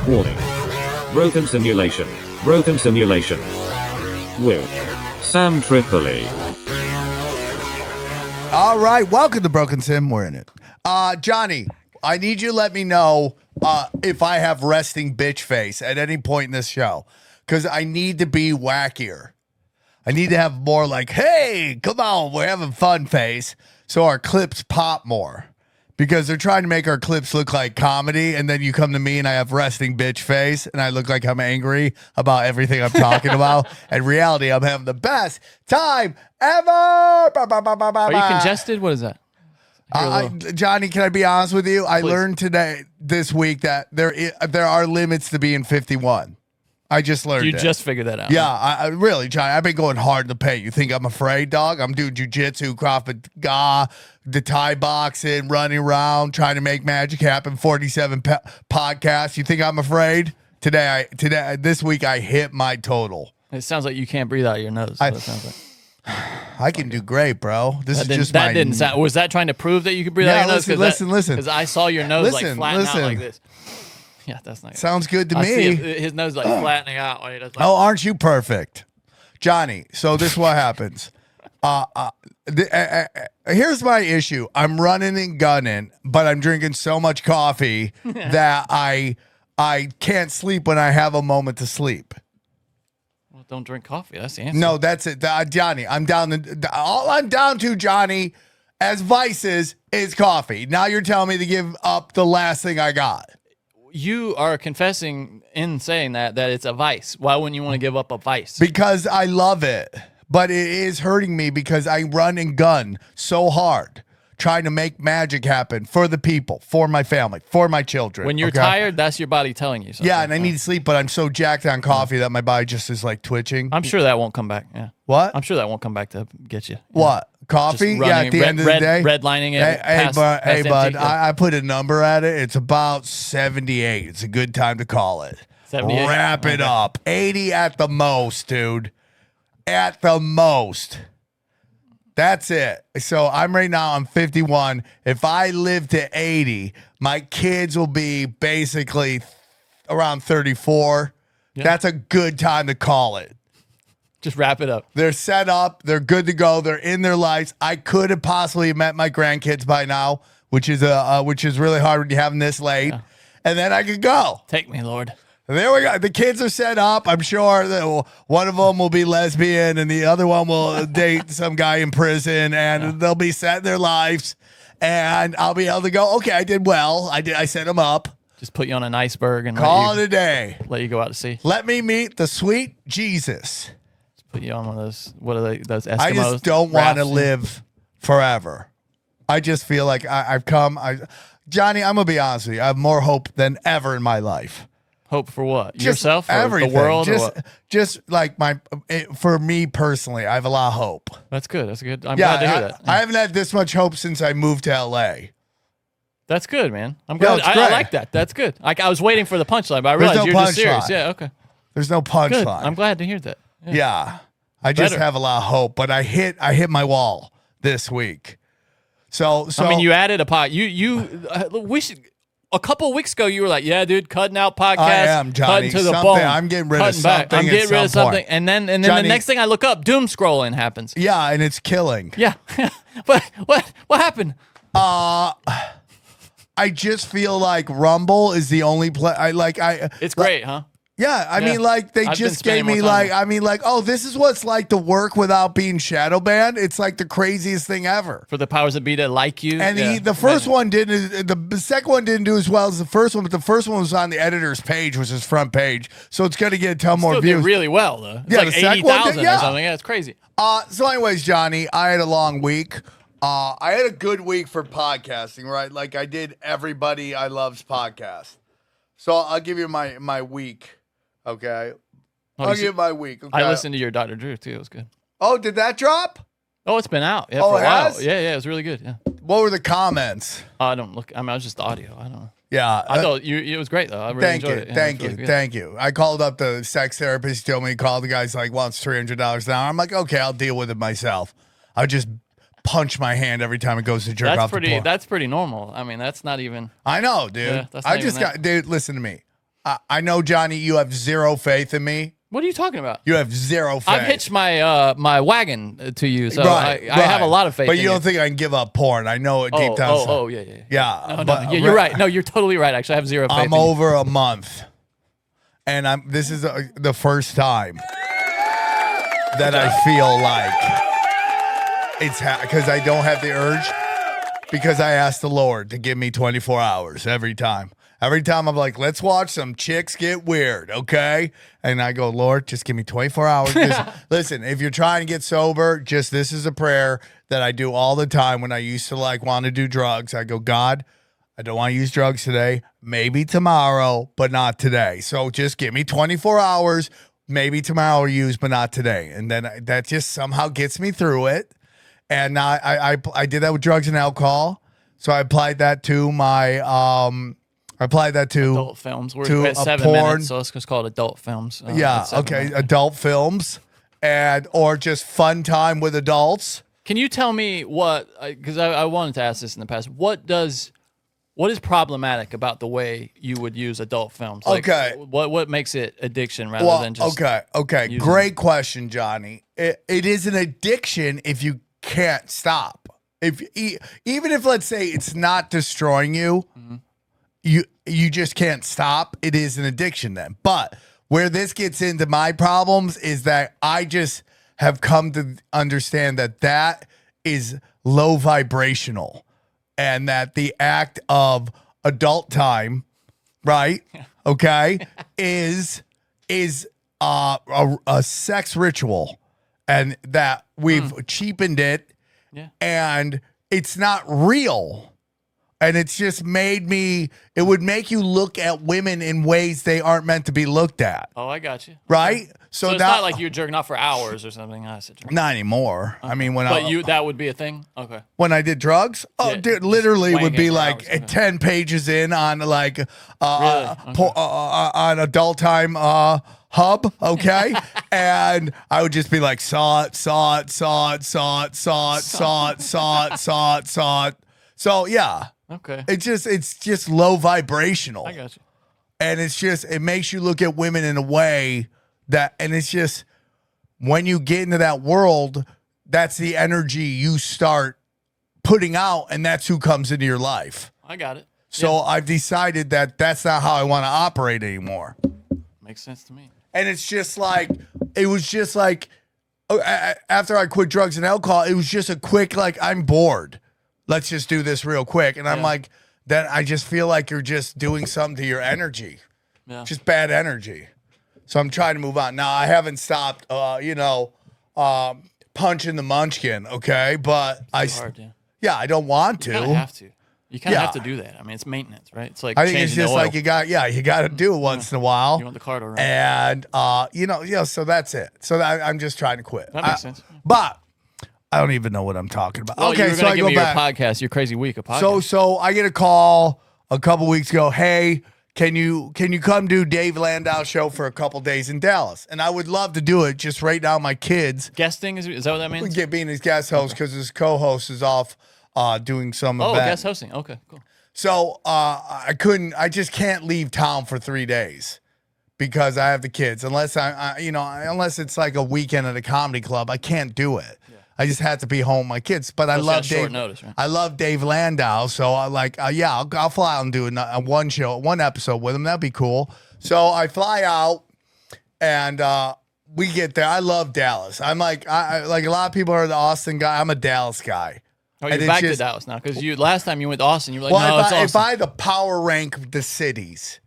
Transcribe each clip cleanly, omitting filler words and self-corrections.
Warning. Broken simulation. Broken simulation. With Sam Tripoli. All right, welcome to Broken Sim. We're in it. Johnny, I need you to let me know if I have resting bitch face at any point in this show, because I need to be wackier. I need to have more like, hey, come on, we're having fun face, so our clips pop more. Because they're trying to make our clips look like comedy, and then you come to me and I have resting bitch face, and I look like I'm angry about everything I'm talking about. In reality, I'm having the best time ever. Are you congested? What is that? Johnny, can I be honest with you? I learned this week that there are limits to being 51. I just learned it. Just figured that out. Yeah, I really, Johnny, I've been going hard in the paint. You think I'm afraid, dog? I'm doing jujitsu, Krav Maga, the Thai boxing, running around, trying to make magic happen, 47 podcasts. You think I'm afraid? This week, I hit my total. It sounds like you can't breathe out of your nose. It sounds like. I can do great, bro. Didn't sound. Was that trying to prove that you could breathe out of your nose? Listen. Because I saw your nose flatten out like this. Yeah, that's nice. Sounds good to me. His nose flattening out while he does. Oh, aren't you perfect, Johnny? So this is what happens. Here's my issue. I'm running and gunning, but I'm drinking so much coffee that I can't sleep when I have a moment to sleep. Well, don't drink coffee. That's the answer. No, that's it, Johnny. All I'm down to, Johnny, as vices is coffee. Now you're telling me to give up the last thing I got. You are confessing in saying that it's a vice. Why wouldn't you want to give up a vice? Because I love it, but it is hurting me because I run and gun so hard trying to make magic happen for the people, for my family, for my children. When you're tired, that's your body telling you something. Yeah, and I need to sleep, but I'm so jacked on coffee that my body just is like twitching. I'm sure that won't come back. Yeah. What? I'm sure that won't come back to get you. What? Coffee? Yeah, at the end of the day? Redlining it. Hey, bud, I put a number at it. It's about 78. It's a good time to call it. 78? Wrap it up. 80 at the most, dude. At the most. That's it. So I'm 51. If I live to 80, my kids will be basically around 34. Yeah. That's a good time to call it. Just wrap it up. They're set up. They're good to go. They're in their lives. I could have possibly met my grandkids by now, which is really hard when you're having this late. Yeah. And then I could go. Take me, Lord. There we go. The kids are set up. I'm sure that one of them will be lesbian and the other one will date some guy in prison, and they'll be set in their lives. And I'll be able to go, okay, I did well. I set them up. Just put you on an iceberg and call it a day. Let you go out to sea. Let me meet the sweet Jesus. Put you on one of those, what are they, those Eskimos? I just don't want to live forever. I just feel like I've come. Johnny, I'm going to be honest with you. I have more hope than ever in my life. Hope for what? Yourself or everything. The world? Just like for me personally, I have a lot of hope. That's good. That's good. I'm glad to hear that. I haven't had this much hope since I moved to LA. That's good, man. I'm glad. I like that. That's good. I was waiting for the punchline, but I realized you're just serious. Yeah, okay. There's no punchline. I'm glad to hear that. Yeah. I just have a lot of hope, but I hit my wall this week. So I mean, you added a pot. We should. A couple of weeks ago, you were like, "Yeah, dude, cutting out podcasts. I am, Johnny. Cutting to the bone. I'm getting rid of something. I'm getting rid of something." And then Johnny, the next thing I look up, doom scrolling happens. Yeah, and it's killing. Yeah, but what happened? I just feel like Rumble is the only play. It's great, huh? Yeah, I mean, like, they just gave me, like, oh, this is what it's like to work without being shadow banned. It's like the craziest thing ever. For the powers that be to like you. And the first one didn't, the second one didn't do as well as the first one, but the first one was on the editor's page, which is front page. So it's going to get a ton more views. Did really well, though. It's like 80,000 or something. Yeah, it's crazy. So anyways, Johnny, I had a long week. I had a good week for podcasting, right? Like I did Everybody I Love's podcast. So I'll give you my week. Okay. I'll give my week. Okay? I listened to your Dr. Drew too. It was good. Oh, did that drop? Oh, it's been out. Yeah, for a while. Yeah, it was really good. Yeah. What were the comments? I don't look. I mean, I was just audio. I don't know. Yeah. I thought it was great though. I really enjoyed it. Yeah, Thank you. I called up the sex therapist. He told me to call the guy's like wants $300 an hour. I'm like, okay, I'll deal with it myself. I just punch my hand every time it goes to jerk off the porn. That's pretty normal. I mean, that's not even. I know, dude. Yeah, dude, listen to me. I know, Johnny, you have zero faith in me. What are you talking about? You have zero faith. I've hitched my my wagon to you, so I have a lot of faith. But you don't think I can give up porn? I know it deep down. Yeah. No, you're right. No, you're totally right. Actually, I have zero faith. I'm over a month, and this is the first time that I feel like it's because I don't have the urge, because I asked the Lord to give me 24 hours every time. Every time I'm like, let's watch some chicks get weird, okay? And I go, Lord, just give me 24 hours. Listen, if you're trying to get sober, this is a prayer that I do all the time when I used to want to do drugs. I go, God, I don't want to use drugs today. Maybe tomorrow, but not today. So just give me 24 hours. Maybe tomorrow I'll use, but not today. And then that just somehow gets me through it. And now I did that with drugs and alcohol. So I applied that to my adult films. We're at 7 minutes, so let's just call it adult films. Adult films, or just fun time with adults. Can you tell me what? Because I wanted to ask this in the past. What is problematic about the way you would use adult films? What makes it addiction rather than just okay. Great question, Johnny. It is an addiction if you can't stop. Even if let's say it's not destroying you. Mm-hmm. You just can't stop. It is an addiction then. But where this gets into my problems is that I just have come to understand that is low vibrational, and that the act of adult time, right? Okay, is a sex ritual, and that we've cheapened it, and it's not real. And it's just it would make you look at women in ways they aren't meant to be looked at. Oh, I got you. Right? So it's not like you're jerking off for hours or something. Not anymore. Okay. I mean, that would be a thing? Okay. When I did drugs? Oh, yeah, dude, literally would be like hours, 10 pages in on on adult time hub, okay? And I would just be like, saw it. So, yeah. Okay. It's just low vibrational. I got you. And it makes you look at women in a way and it's just, when you get into that world, that's the energy you start putting out, and that's who comes into your life. I got it. So I've decided that that's not how I want to operate anymore. Makes sense to me. And it was just like, after I quit drugs and alcohol, it was just a quick, I'm bored. Let's just do this real quick. And I'm like, then I just feel like you're just doing something to your energy. Yeah. Just bad energy. So I'm trying to move on. Now, I haven't stopped, punching the munchkin, okay? But I don't want to. You kind of have to. You kind of have to do that. I mean, it's maintenance, right? It's like I think it's just like you got to do it once in a while. You want the car to run. And, so that's it. So I'm just trying to quit. That makes sense. But I don't even know what I'm talking about. Well, okay, so I go back. Your podcast, your crazy week of podcast. So I get a call a couple weeks ago. Hey, can you come do Dave Landau's show for a couple days in Dallas? And I would love to do it. Just right now, my kids guesting is that what that means? Being his guest host because his co-host is off doing some event. Guest hosting. Okay, cool. So I just can't leave town for 3 days because I have the kids. Unless unless it's like a weekend at a comedy club, I can't do it. Yeah. I just had to be home with my kids. But I love Dave. Notice, right? I love Dave Landau, so I'll fly out and do one episode with him. That'd be cool. So I fly out and we get there. I love Dallas. I'm like a lot of people are the Austin guy. I'm a Dallas guy. Oh, you're back to Dallas now because last time you went to Austin, you were like, it's Austin. If I had to power rank the cities,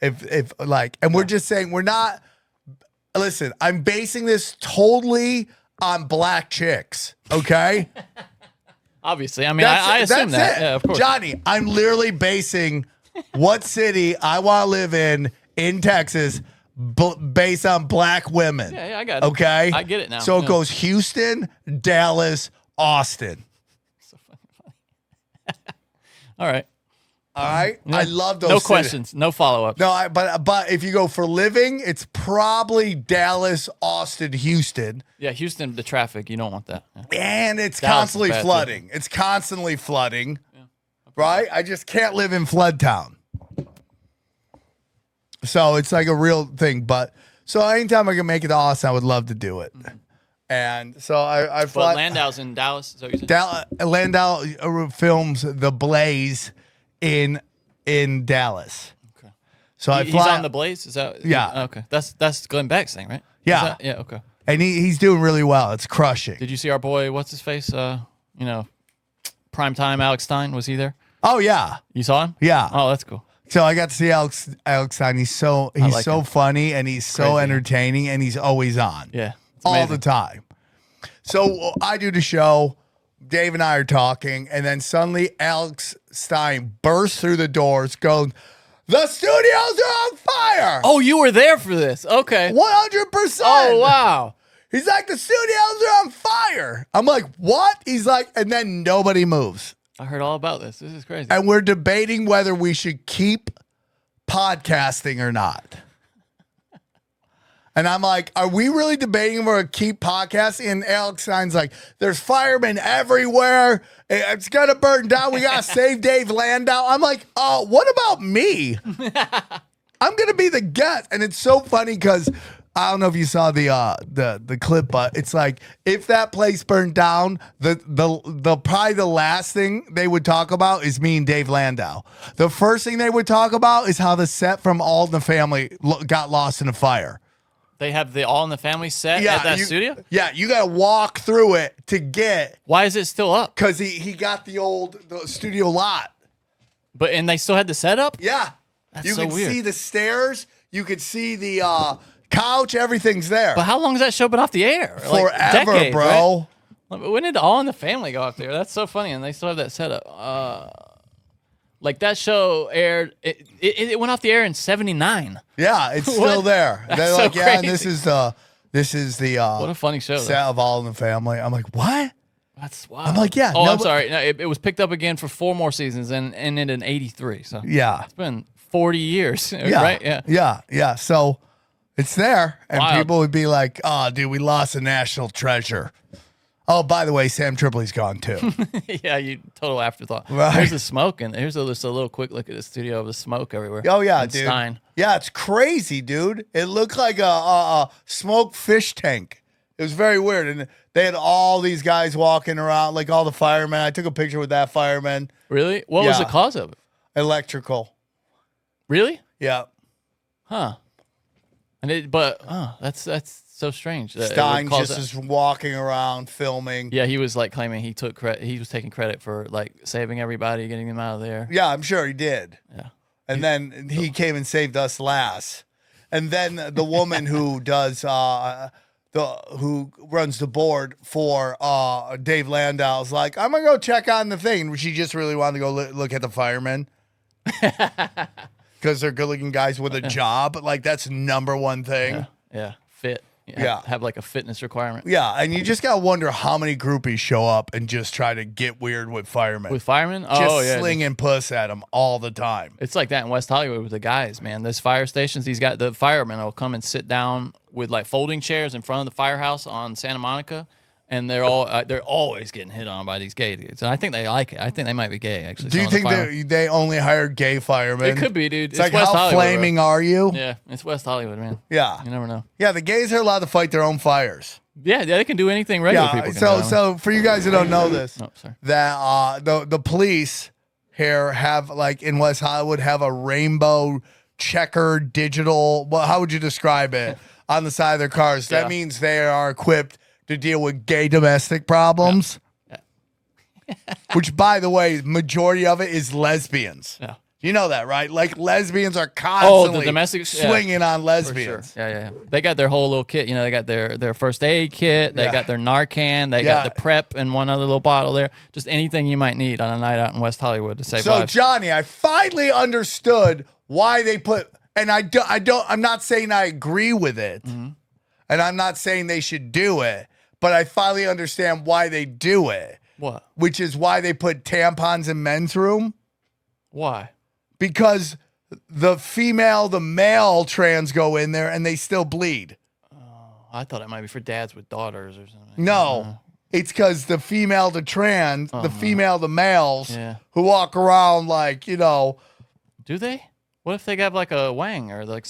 we're just saying we're not. Listen, I'm basing this totally on black chicks. Okay. Obviously, I mean, I assume that. It. Yeah, of course, Johnny. I'm literally basing what city I want to live in Texas. Based on black women. Yeah, I got it. Okay. I get it now. So it goes Houston, Dallas, Austin. All right. Yeah. I love those. No questions. No follow-ups. No, but if you go for living, it's probably Dallas, Austin, Houston. Yeah, Houston, the traffic, you don't want that. Yeah. And it's constantly flooding. Too. It's constantly flooding. Yeah. Right? I just can't live in flood town. So it's like a real thing. But so anytime I can make it to Austin, I would love to do it. And so I fly. But Landau's in Dallas. Is that what you said? Landau films The Blaze in Dallas. Okay. So I He's fly. on The Blaze? Is that? Yeah. Okay. That's Glenn Beck's thing, right? Yeah. Yeah, okay. And he's doing really well. It's crushing. Did you see our boy, what's his face? Primetime Alex Stein, was he there? Oh yeah. You saw him? Yeah. Oh, that's cool. So I got to see Alex Stein. He's so like him. funny and he's so Crazy. entertaining and he's always on. Yeah. It's All amazing. the time. So I do the show. Dave and I are talking, and then suddenly Alex Stein bursts through the doors, going, "The studios are on fire!" Oh, you were there for this. Okay. 100%. Oh, wow. He's like, "The studios are on fire." I'm like, "What?" He's like, and then nobody moves. I heard all about this. This is crazy. And we're debating whether we should keep podcasting or not. And I'm like, are we really debating whether to keep podcasting? And Alex Stein's like, there's firemen everywhere. It's going to burn down. We got to save Dave Landau. I'm like, what about me? I'm going to be the guest. And it's so funny because I don't know if you saw the clip, but it's like, if that place burned down, the probably the last thing they would talk about is me and Dave Landau. The first thing they would talk about is how the set from All in the Family got lost in a fire. They have the All in the Family set at that studio? Yeah, you got to walk through it to get. Why is it still up? Because he got the studio lot. And they still had the setup? Yeah. That's you so could weird. see the stairs. You could see the couch. Everything's there. But how long has that show been off the air? Forever, decades, bro. Right? When did All in the Family go off there? That's so funny, and they still have that setup. Like that show aired, it went off the air in '79. Yeah, it's still there. They're That's like, so yeah, crazy. this is the What a funny show. set of All in the Family. I'm like, what? That's wild. I'm like, yeah. Oh, no, I'm sorry. No, it was picked up again for 4 more seasons and ended in '83. So Yeah. it's been 40 years, Yeah. right? Yeah. Yeah. So it's there. And Wild. people would be like, oh, dude, we lost a national treasure. Oh, by the way, Sam Tripoli's gone too. Yeah, you total afterthought. Right. There's the smoke, and here's just a little quick look at the studio of the smoke everywhere. Oh, yeah, And dude. Stein. Yeah, it's crazy, dude. It looked like a smoked fish tank. It was very weird. And they had all these guys walking around, like all the firemen. I took a picture with that fireman. Really? What was the Yeah. cause of it? Electrical. Really? Yeah. Huh. That's so strange. that it would Stein cause just that. is walking around filming. Yeah, he was like claiming he took credit. He was taking credit for like saving everybody, getting them out of there. Yeah, I'm sure he did. Yeah. And then he came and saved us last. And then the woman who does who runs the board for Dave Landau's like, I'm gonna go check on the thing. And she just really wanted to go look at the firemen. Because they're good-looking guys with a job. Like, that's #1 thing. Yeah. Fit. Yeah. Have like a fitness requirement. Yeah, and you just gotta wonder how many groupies show up and just try to get weird with firemen. With firemen? just Oh, yeah. slinging puss at them all the time. It's like that in West Hollywood with the guys, man. Those fire stations, the firemen will come and sit down with like folding chairs in front of the firehouse on Santa Monica, and they're always getting hit on by these gay dudes. And I think they like it. I think they might be gay, actually. Do you some of the think firemen. they only hire gay firemen? It could be, dude. It's like, West how Hollywood, flaming bro. are you? Yeah, it's West Hollywood, man. Yeah. You never know. Yeah, the gays are allowed to fight their own fires. Yeah, they can do anything regular Yeah, people can do. so for you guys who don't know this, Oh, sorry. that the police here have, like, in West Hollywood, have a rainbow checker digital, well, how would you describe it, on the side of their cars. That Yeah. means they are equipped to deal with gay domestic problems. Yeah. Which, by the way, majority of it is lesbians. Yeah. You know that, right? Like, lesbians are constantly domestic- yeah. swinging on For lesbians. sure. Yeah. They got their whole little kit. You know, they got their first aid kit. They Yeah. got their Narcan. They Yeah. got the prep and one other little bottle there. Just anything you might need on a night out in West Hollywood to save So, lives. Johnny, I finally understood why they put, and I'm not saying I agree with it, and I'm not saying they should do it, but I finally understand why they do it, What? which is why they put tampons in men's room, Why? because the male trans go in there and they still bleed. I thought it might be for dads with daughters or something. No. It's because the female to trans, the female to males Yeah. who walk around like, Do they? What if they have like a wang or like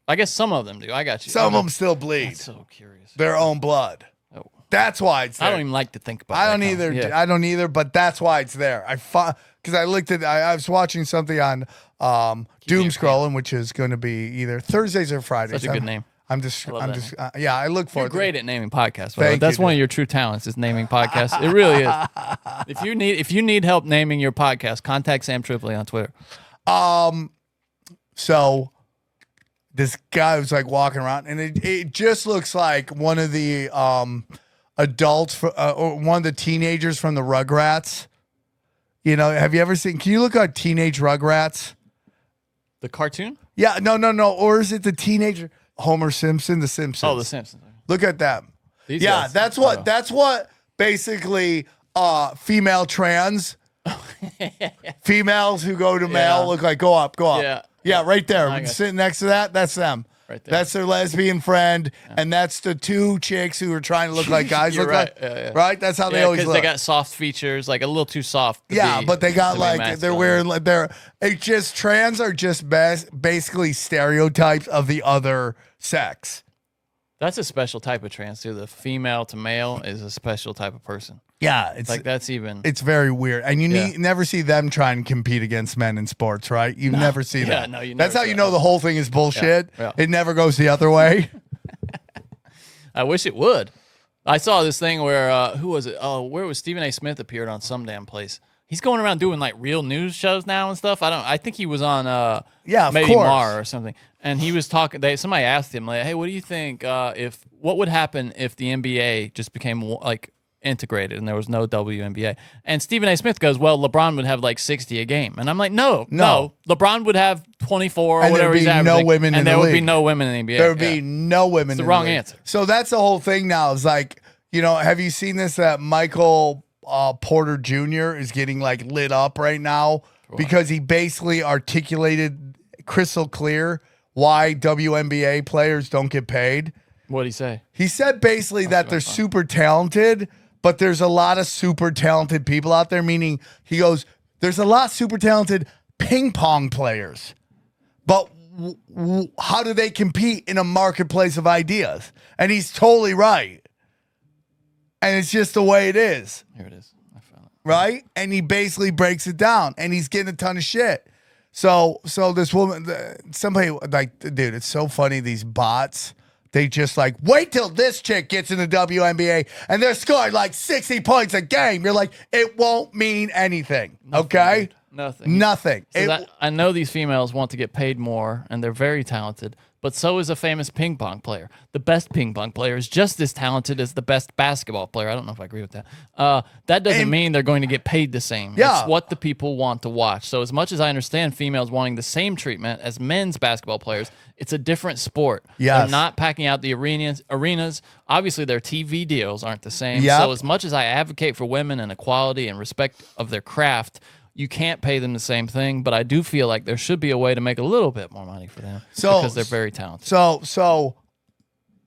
I guess some of them do. I got you. Some of them still bleed. That's so curious. Their own blood. Oh. That's why it's there. I don't even like to think about. I don't either. Yeah. I don't either. But that's why it's there. Because I looked at. I was watching something on Doom Scrolling, which is going to be either Thursdays or Fridays. Such a good name. I look for You're it. great at naming podcasts. Thank That's you, one of dude. your true talents is naming podcasts. It really is. If you need help naming your podcast, contact Sam Tripoli on Twitter. So this guy was like walking around, and it just looks like one of the adults or one of the teenagers from the Rugrats. You know, have you ever seen? Can you look at Teenage Rugrats? The cartoon? Yeah, no. Or is it the teenager Homer Simpson? The Simpsons. Oh, the Simpsons. Look at them. These Yeah, guys. that's what basically female trans females who go to male look like. Go up. Yeah, right there. I got Sitting next to that, that's them. Right there. That's their lesbian friend, and that's the two chicks who are trying to look like guys You're look right. like. Yeah. Right? That's how they always because look. they got soft features, like a little too soft. But they got to be like masculine. they're wearing like it's just trans are just basically stereotypes of the other sex. That's a special type of trans too. The female to male is a special type of person. Yeah, it's Like that's even. it's very weird, and you never see them try and compete against men in sports, right? You never see that. no, you That's never how see you that. know the whole thing is bullshit. Yeah. It never goes the other way. I wish it would. I saw this thing where who was it? Oh, where was Stephen A. Smith appeared on some damn place. He's going around doing like real news shows now and stuff. I think he was on Of maybe course. Mar or something. And he was talking. Somebody asked him like, "Hey, what do you think what would happen if the NBA just became like integrated and there was no WNBA?" And Stephen A. Smith goes, "Well, LeBron would have like 60 a game." And I'm like, "No. LeBron would have 24 or And whatever there'd he's be averaging, no women in and the there would be league. no women in the NBA. There would be no women. It's the in wrong league. answer. So that's the whole thing now. Is like, you know, have you seen this? That Michael Porter Jr. is getting like lit up right now because he basically articulated crystal clear why WNBA players don't get paid. What'd he say? He said basically that they're super talented, but there's a lot of super talented people out there. Meaning, he goes, there's a lot of super talented ping pong players, but how do they compete in a marketplace of ideas? And he's totally right. And it's just the way it is, Here it is. I found it. right? And he basically breaks it down, and he's getting a ton of shit. So this woman, somebody like, dude, it's so funny. These bots, they just like, wait till this chick gets in the WNBA and they're scoring like 60 points a game. You're like, it won't mean anything. Okay? Nothing. I know these females want to get paid more and they're very talented, but so is a famous ping pong player. The best ping pong player is just as talented as the best basketball player. I don't know if I agree with that. That doesn't mean they're going to get paid the same. Yeah. It's what the people want to watch. So as much as I understand females wanting the same treatment as men's basketball players, it's a different sport. Yes. They're not packing out the arenas. Obviously, their TV deals aren't the same. Yep. So as much as I advocate for women and equality and respect of their craft, you can't pay them the same thing, but I do feel like there should be a way to make a little bit more money for them because they're very talented. So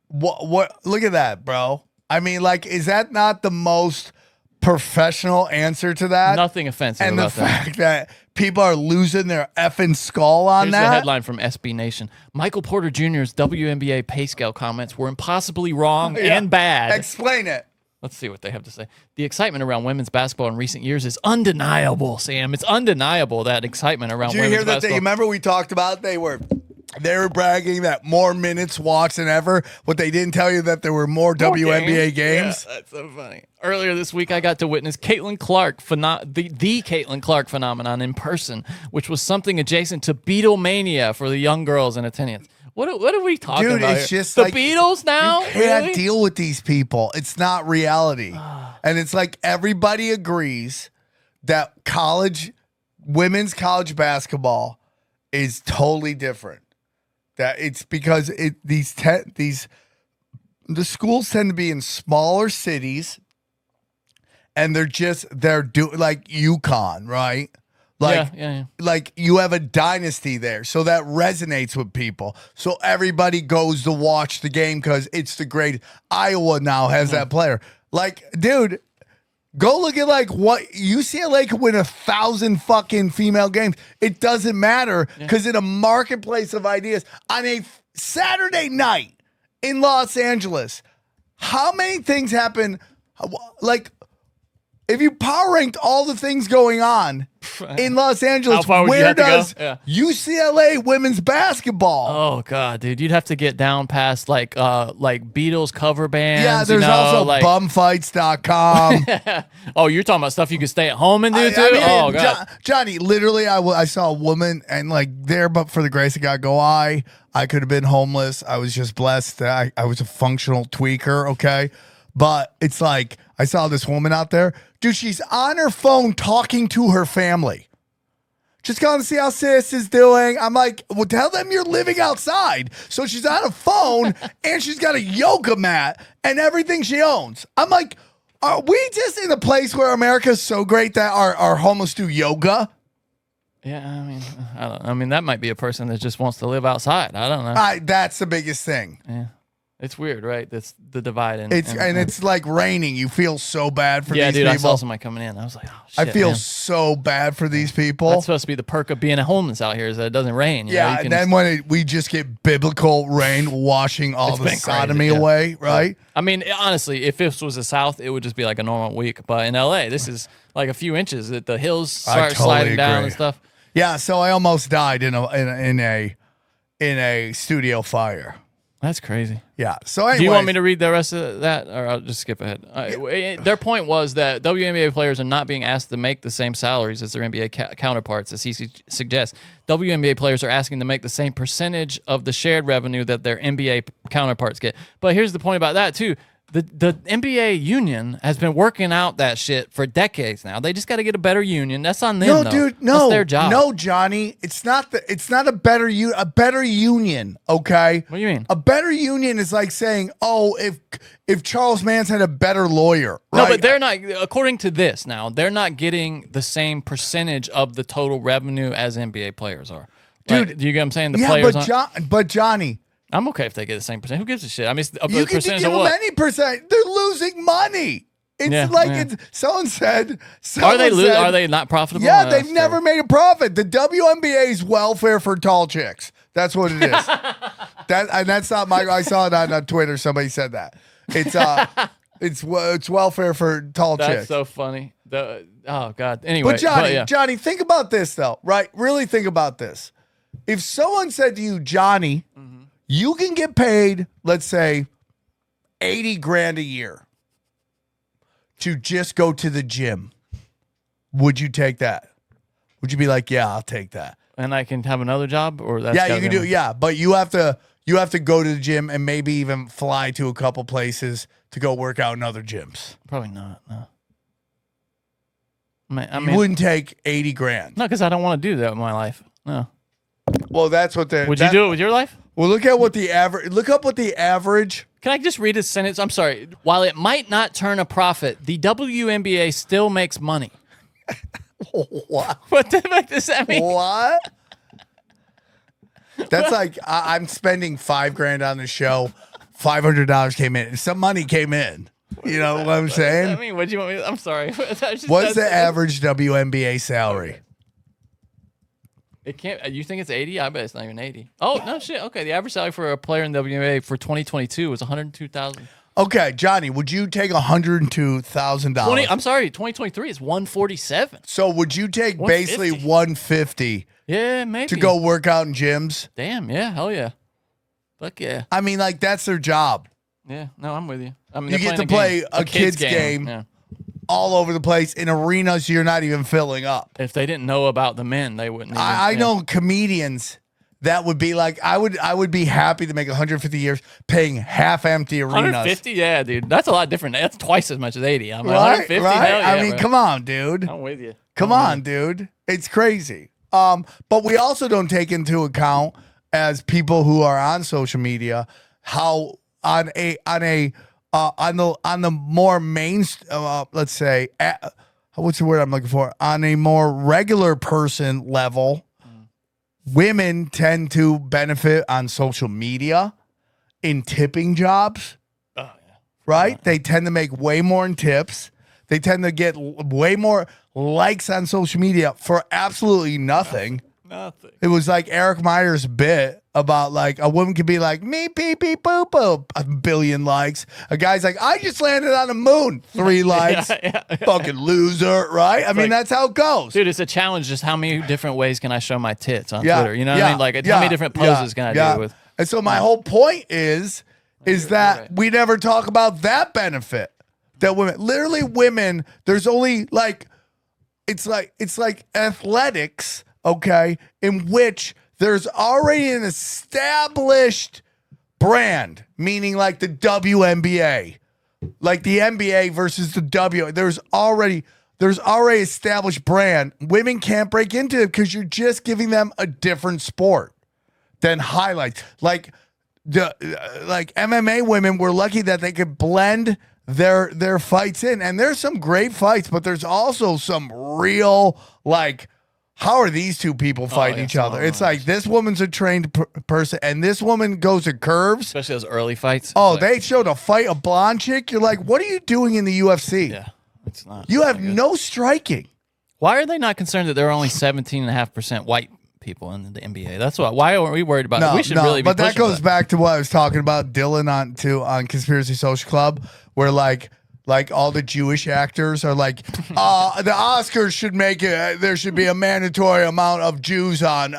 what look at that, bro. I mean, like, is that not the most professional answer to that? Nothing offensive And the about that. fact that people are losing their effing skull on Here's that. the headline from SB Nation. Michael Porter Jr.'s WNBA pay scale comments were impossibly wrong and bad. Explain it. Let's see what they have to say. The excitement around women's basketball in recent years is undeniable, Sam. It's undeniable, that excitement around Do you women's hear that? basketball. You remember we talked about they were bragging that more minutes watched than ever. What they didn't tell you that there were more WNBA games. Yeah, that's so funny. Earlier this week, I got to witness Caitlin Clark, the Caitlin Clark phenomenon in person, which was something adjacent to Beatlemania for the young girls in attendance. What are we talking Dude, about? it's here? just the like, Beatles now. You can't Really? deal with these people. It's not reality. And it's like everybody agrees that women's college basketball is totally different. That it's because the schools tend to be in smaller cities, and they're doing like UConn, right? Like, yeah. like you have a dynasty there, so that resonates with people. So everybody goes to watch the game because it's the great. Iowa now has that player. Like, dude, Go look at like what UCLA could win 1,000 fucking female games. It doesn't matter because in a marketplace of ideas on a Saturday night in Los Angeles, how many things happen? Like, if you power ranked all the things going on in Los Angeles, where does UCLA women's basketball? Oh God, dude, you'd have to get down past like Beatles cover bands. Yeah, there's also like bumfights.com. Oh, you're talking about stuff you could stay at home and do too? I mean, oh God, Johnny, literally, I saw a woman and like there, but for the grace of God, go I could have been homeless. I was just blessed that I was a functional tweaker, okay? But it's like, I saw this woman out there. Dude, she's on her phone talking to her family. Just going to see how sis is doing. I'm like, well, tell them you're living outside. So she's on a phone and she's got a yoga mat and everything she owns. I'm like, are we just in a place where America's so great that our homeless do yoga? Yeah, I mean, that might be a person that just wants to live outside. I don't know. That's the biggest thing. Yeah. It's weird, right? That's the divide. It's like raining. You feel so bad for these people. Yeah, dude, I saw somebody coming in. I was like, oh, shit, I feel so bad for these people. That's supposed to be the perk of being a homeless out here is that it doesn't rain. Yeah, and then when we just get biblical rain washing all the sodomy away, right? I mean, honestly, if this was the South, it would just be like a normal week. But in LA, this is like a few inches that the hills start sliding down and stuff. Yeah, so I almost died in a studio fire. That's crazy. Yeah. So anyways, do you want me to read the rest of that, or I'll just skip ahead? Their point was that WNBA players are not being asked to make the same salaries as their NBA counterparts, as he suggests. WNBA players are asking to make the same percentage of the shared revenue that their NBA counterparts get. But here's the point about that too. The NBA union has been working out that shit for decades now. They just got to get a better union. That's on them. No, dude, no, that's their job. No, Johnny, it's not a better union. Okay, what do you mean? A better union is like saying, oh, if Charles Manson had a better lawyer. Right? No, but they're not. According to this, now they're not getting the same percentage of the total revenue as NBA players are. Dude, like, do you get what I'm saying? The players, but Johnny. I'm okay if they get the same percent. Who gives a shit? I mean, you can give them any percent. They're losing money. It's someone said. Are they not profitable? Yeah, they've never made a profit. The WNBA is welfare for tall chicks. That's what it is. That's not my. I saw it on Twitter. Somebody said that. It's welfare for tall chicks. That's so funny. Oh God. Anyway, but Johnny, think about this though, right? Really think about this. If someone said to you, Johnny. Mm-hmm. You can get paid, let's say, $80,000 a year to just go to the gym. Would you take that? Would you be like, yeah, I'll take that? And I can have another job, or that's you can do. Yeah, but you have to go to the gym and maybe even fly to a couple places to go work out in other gyms. Probably not. No. You wouldn't take $80,000. No, because I don't want to do that with my life. No. Well, that's what they. Would you do it with your life? Well, look up what the average. Can I just read a sentence? I'm sorry. While it might not turn a profit, the WNBA still makes money. What? What the heck does that mean? What? That's like I'm spending $5,000 on the show. $500 came in. Some money came in. You know what I'm saying? I mean, what do you want me? I'm sorry. What's the average WNBA salary? It can't. You think it's 80? I bet it's not even 80. Oh no, shit. Okay, the average salary for a player in the WNBA for 2022 was $102,000. Okay, Johnny, would you take $102,000? I'm sorry, 2023 is $147. So would you take basically $150? Yeah, maybe to go work out in gyms. Damn, yeah, hell yeah, fuck yeah. I mean, like that's their job. Yeah, no, I'm with you. I mean, you get to play a kids game. Yeah. All over the place in arenas you're not even filling up. If they didn't know about the men, they wouldn't. I know comedians that would be like, I would be happy to make 150 years paying half-empty arenas. 150, yeah, dude, that's a lot different. That's twice as much as 80. I'm like, right, 150, right? Hell yeah, I mean, bro. Come on, dude. I'm with you. Come on, dude. It's crazy. But we also don't take into account as people who are on social media how on the more main, let's say, what's the word I'm looking for? On a more regular person level, women tend to benefit on social media in tipping jobs. Oh, yeah. Right? They tend to make way more in tips. They tend to get way more likes on social media for absolutely nothing. Nothing. It was like Eric Meyer's bit about like a woman could be like, me pee pee poo poo, 1 billion likes. A guy's like, I just landed on the moon, 3 likes. Fucking loser, right? I mean, that's how it goes. Dude, it's a challenge. Just how many different ways can I show my tits on Twitter? You know what I mean? Like, how many different poses can I do with? And so my whole point is that we never talk about that benefit that literally women, there's only like, it's like athletics, okay, in which there's already an established brand, meaning like the WNBA, like the NBA versus the W. There's already established brand. Women can't break into it because you're just giving them a different sport than highlights. Like MMA women were lucky that they could blend their fights in, and there's some great fights, but there's also some real like, how are these two people fighting each other? It's like this woman's a trained person, and this woman goes to curves, especially those early fights. Oh, they showed a fight a blonde chick. You're like, what are you doing in the UFC? Yeah, it's not. You have no striking. Why are they not concerned that there are only 17.5% white people in the NBA? That's why aren't we worried about it? We should really be. But that goes back to what I was talking about, Dylan, on Conspiracy Social Club, where like all the Jewish actors are like, the Oscars should make it. There should be a mandatory amount of Jews on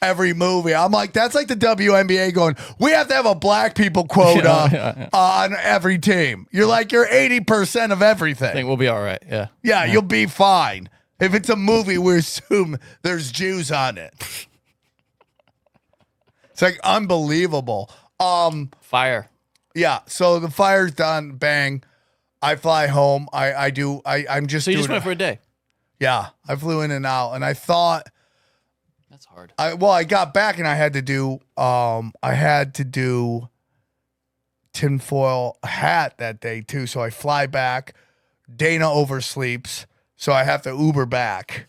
every movie. I'm like, that's like the WNBA going, we have to have a black people quota on every team. You're like, you're 80% of everything. I think we'll be all right. Yeah. Yeah, you'll be fine. If it's a movie, we assume there's Jews on it. It's like unbelievable. Fire. Yeah. So the fire's done. Bang. I fly home. I'm just. So you just went for a day? Yeah, I flew in and out, and I thought that's hard. I got back and I had to do tinfoil hat that day too. So I fly back. Dana oversleeps, so I have to Uber back.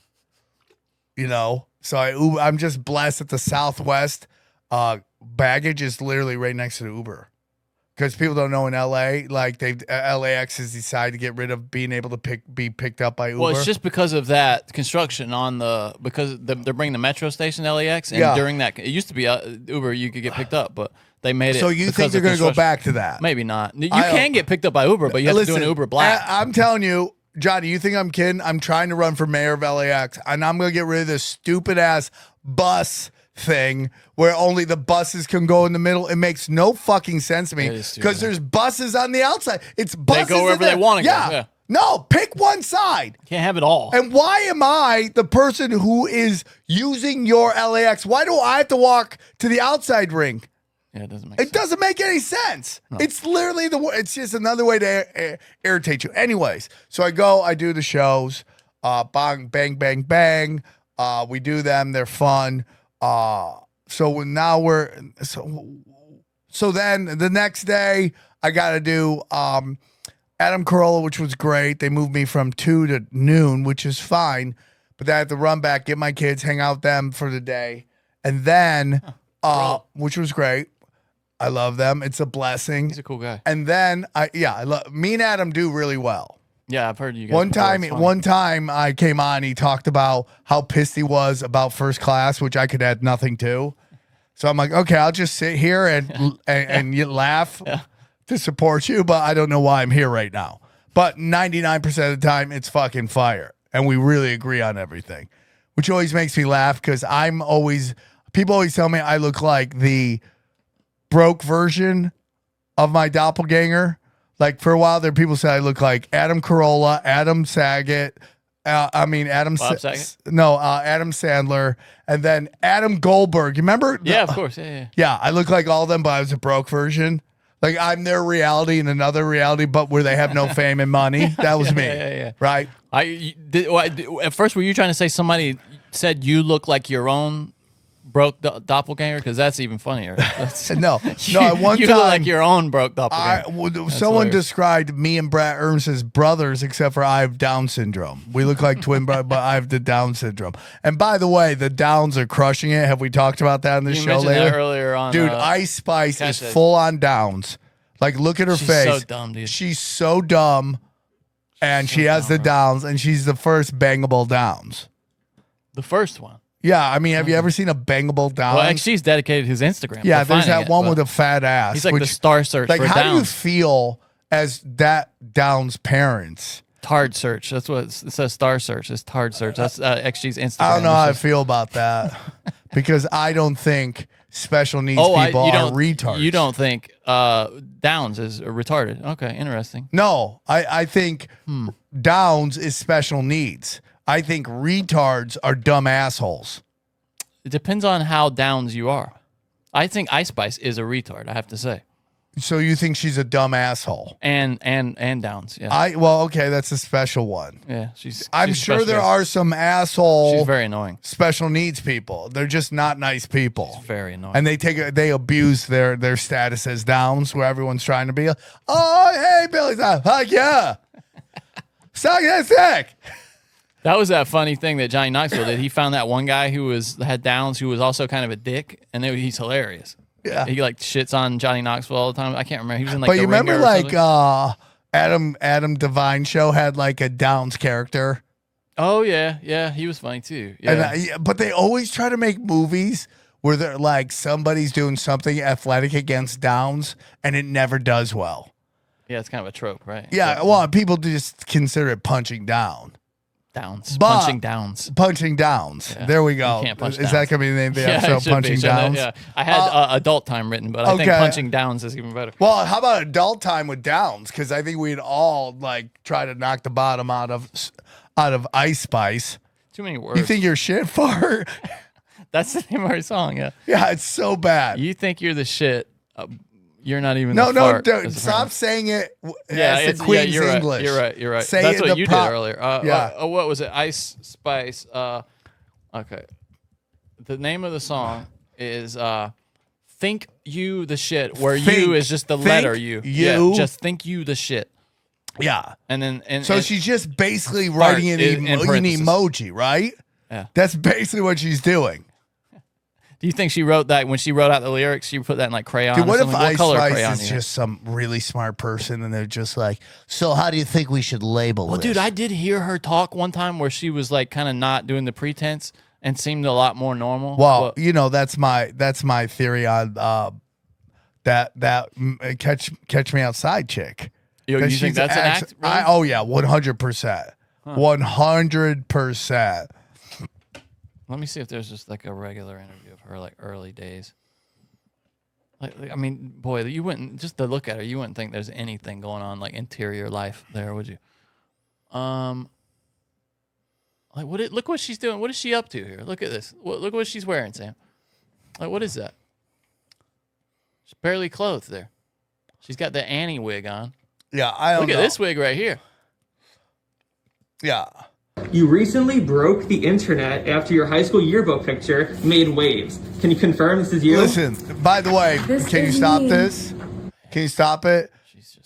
You know, so I'm just blessed that the Southwest baggage is literally right next to the Uber. Because people don't know in LA, like LAX has decided to get rid of being able to be picked up by Uber. Well, it's just because of that construction because they're bringing the metro station to LAX, and during that, it used to be Uber, you could get picked up, but they made it. So you think they're going to go back to that? Maybe not. You can get picked up by Uber, but you have to do an Uber Black. I'm telling you, Johnny, you think I'm kidding? I'm trying to run for mayor of LAX, and I'm going to get rid of this stupid ass bus thing where only the buses can go in the middle. It makes no fucking sense to me because there's buses on the outside. It's buses. They go wherever they want to go. Yeah. No, pick one side. Can't have it all. And why am I the person who is using your LAX? Why do I have to walk to the outside ring? Yeah, it doesn't make sense. It doesn't make any sense. No. It's literally it's just another way to irritate you. Anyways, so I do the shows. Bang, bang, bang, bang. We do them. They're fun. So now so then the next day I got to do Adam Carolla, which was great. They moved me from 2 to noon, which is fine, but then I have to run back, get my kids, hang out with them for the day. And then, which was great. I love them. It's a blessing. He's a cool guy. And then I love me and Adam do really well. Yeah, I've heard you guys. One time I came on, he talked about how pissed he was about First Class, which I could add nothing to. So I'm like, okay, I'll just sit here and you laugh to support you, but I don't know why I'm here right now. But 99% of the time, it's fucking fire, and we really agree on everything, which always makes me laugh because people always tell me I look like the broke version of my doppelganger. Like for a while there, people said I look like Adam Carolla, Adam Saget. Adam Sandler, and then Adam Goldberg. You remember? Yeah, of course. Yeah. Yeah, I look like all of them, but I was a broke version. Like I'm their reality in another reality, but where they have no fame and money. That was me. Yeah. Right? At first, were you trying to say somebody said you look like your own broke doppelganger? Because that's even funnier. No. You look like your own broke doppelganger. Someone described me and Brad Ernst as brothers, except for I have Down syndrome. We look like twin brothers, but I have the Down syndrome. And by the way, the Downs are crushing it. Have we talked about that in this show later? That earlier on. Dude, Ice Spice is full on Downs. Like, look at her face. She's so dumb, dude. She's so dumb. and she has the Downs, and she's the first bangable Downs. The first one. Yeah, I mean, have you ever seen a bangable Downs? Well, she's dedicated his Instagram. Yeah, to there's finding that one but with a fat ass. He's like the star search Like, for how do you Downs. feel as that Downs parents? Tard search. That's what it says. Star search. It's Tard search. That's XG's Instagram. I don't know how I feel about that because I don't think special needs people are retards. You don't think Downs is retarded? Okay, interesting. No, I think Downs is special needs. I think retards are dumb assholes. It depends on how Downs you are. I think Ice Spice is a retard. I have to say. So you think she's a dumb asshole? And Downs. Yeah. Well, okay, that's a special one. Yeah, she's. I'm sure there are some asshole. She's very annoying. Special needs people. They're just not nice people. She's very annoying. And they abuse their status as Downs, where everyone's trying to be. Oh, hey, Billy's Downs. Heck yeah. Suck that sick. That was that funny thing that Johnny Knoxville did. He found that one guy who had Downs, who was also kind of a dick, and he's hilarious. Yeah, he like shits on Johnny Knoxville all the time. I can't remember. He was in like. But the you remember Ringer like Adam Devine show had like a Downs character. Oh yeah, he was funny too. Yeah, but they always try to make movies where they're like somebody's doing something athletic against Downs, and it never does well. Yeah, it's kind of a trope, right? Yeah, well, people just consider it punching down. Punching Downs. Punching Downs. Yeah. There we go. You can't punch Is Downs. that going to be the name of the episode? Punching Downs? Yeah. I had adult time written, but I think Punching Downs is even better. Well, how about adult time with Downs? Because I think we'd all like try to knock the bottom out of Ice Spice. Too many words. You think you're shit for her? That's the name of our song, yeah. Yeah, it's so bad. You think you're the shit. You're not even no, the fart. Dude, stop saying it as the Queen's you're English. You're right. Say That's it what you did earlier. What was it? Ice Spice. Okay. The name of the song is Think You the Shit, where you is just the letter U. Yeah, just think you the shit. Yeah. And so she's just basically writing an emoji, right? Yeah. That's basically what she's doing. Do you think she wrote that when she wrote out the lyrics? She put that in like crayon. Dude, what if what Ice color Spice crayon is just some really smart person, and they're just like, "So how do you think we should label this?" Dude, I did hear her talk one time where she was like kind of not doing the pretense and seemed a lot more normal. Well, that's my theory on that catch me outside chick. You think that's an act? Really? Oh yeah, 100%, 100%. Let me see if there's just like a regular interview of her, like early days. Like I mean, boy, you wouldn't just to look at her, you wouldn't think there's anything going on like interior life there, would you? Like look what she's doing. What is she up to here? Look at this. Look what she's wearing, Sam. Like what is that? She's barely clothed there. She's got the Annie wig on. Yeah, I don't know. Look at this wig right here. Yeah. You recently broke the internet after your high school yearbook picture made waves. Can you confirm this is you? Listen, by the way, can you stop this? Can you stop it?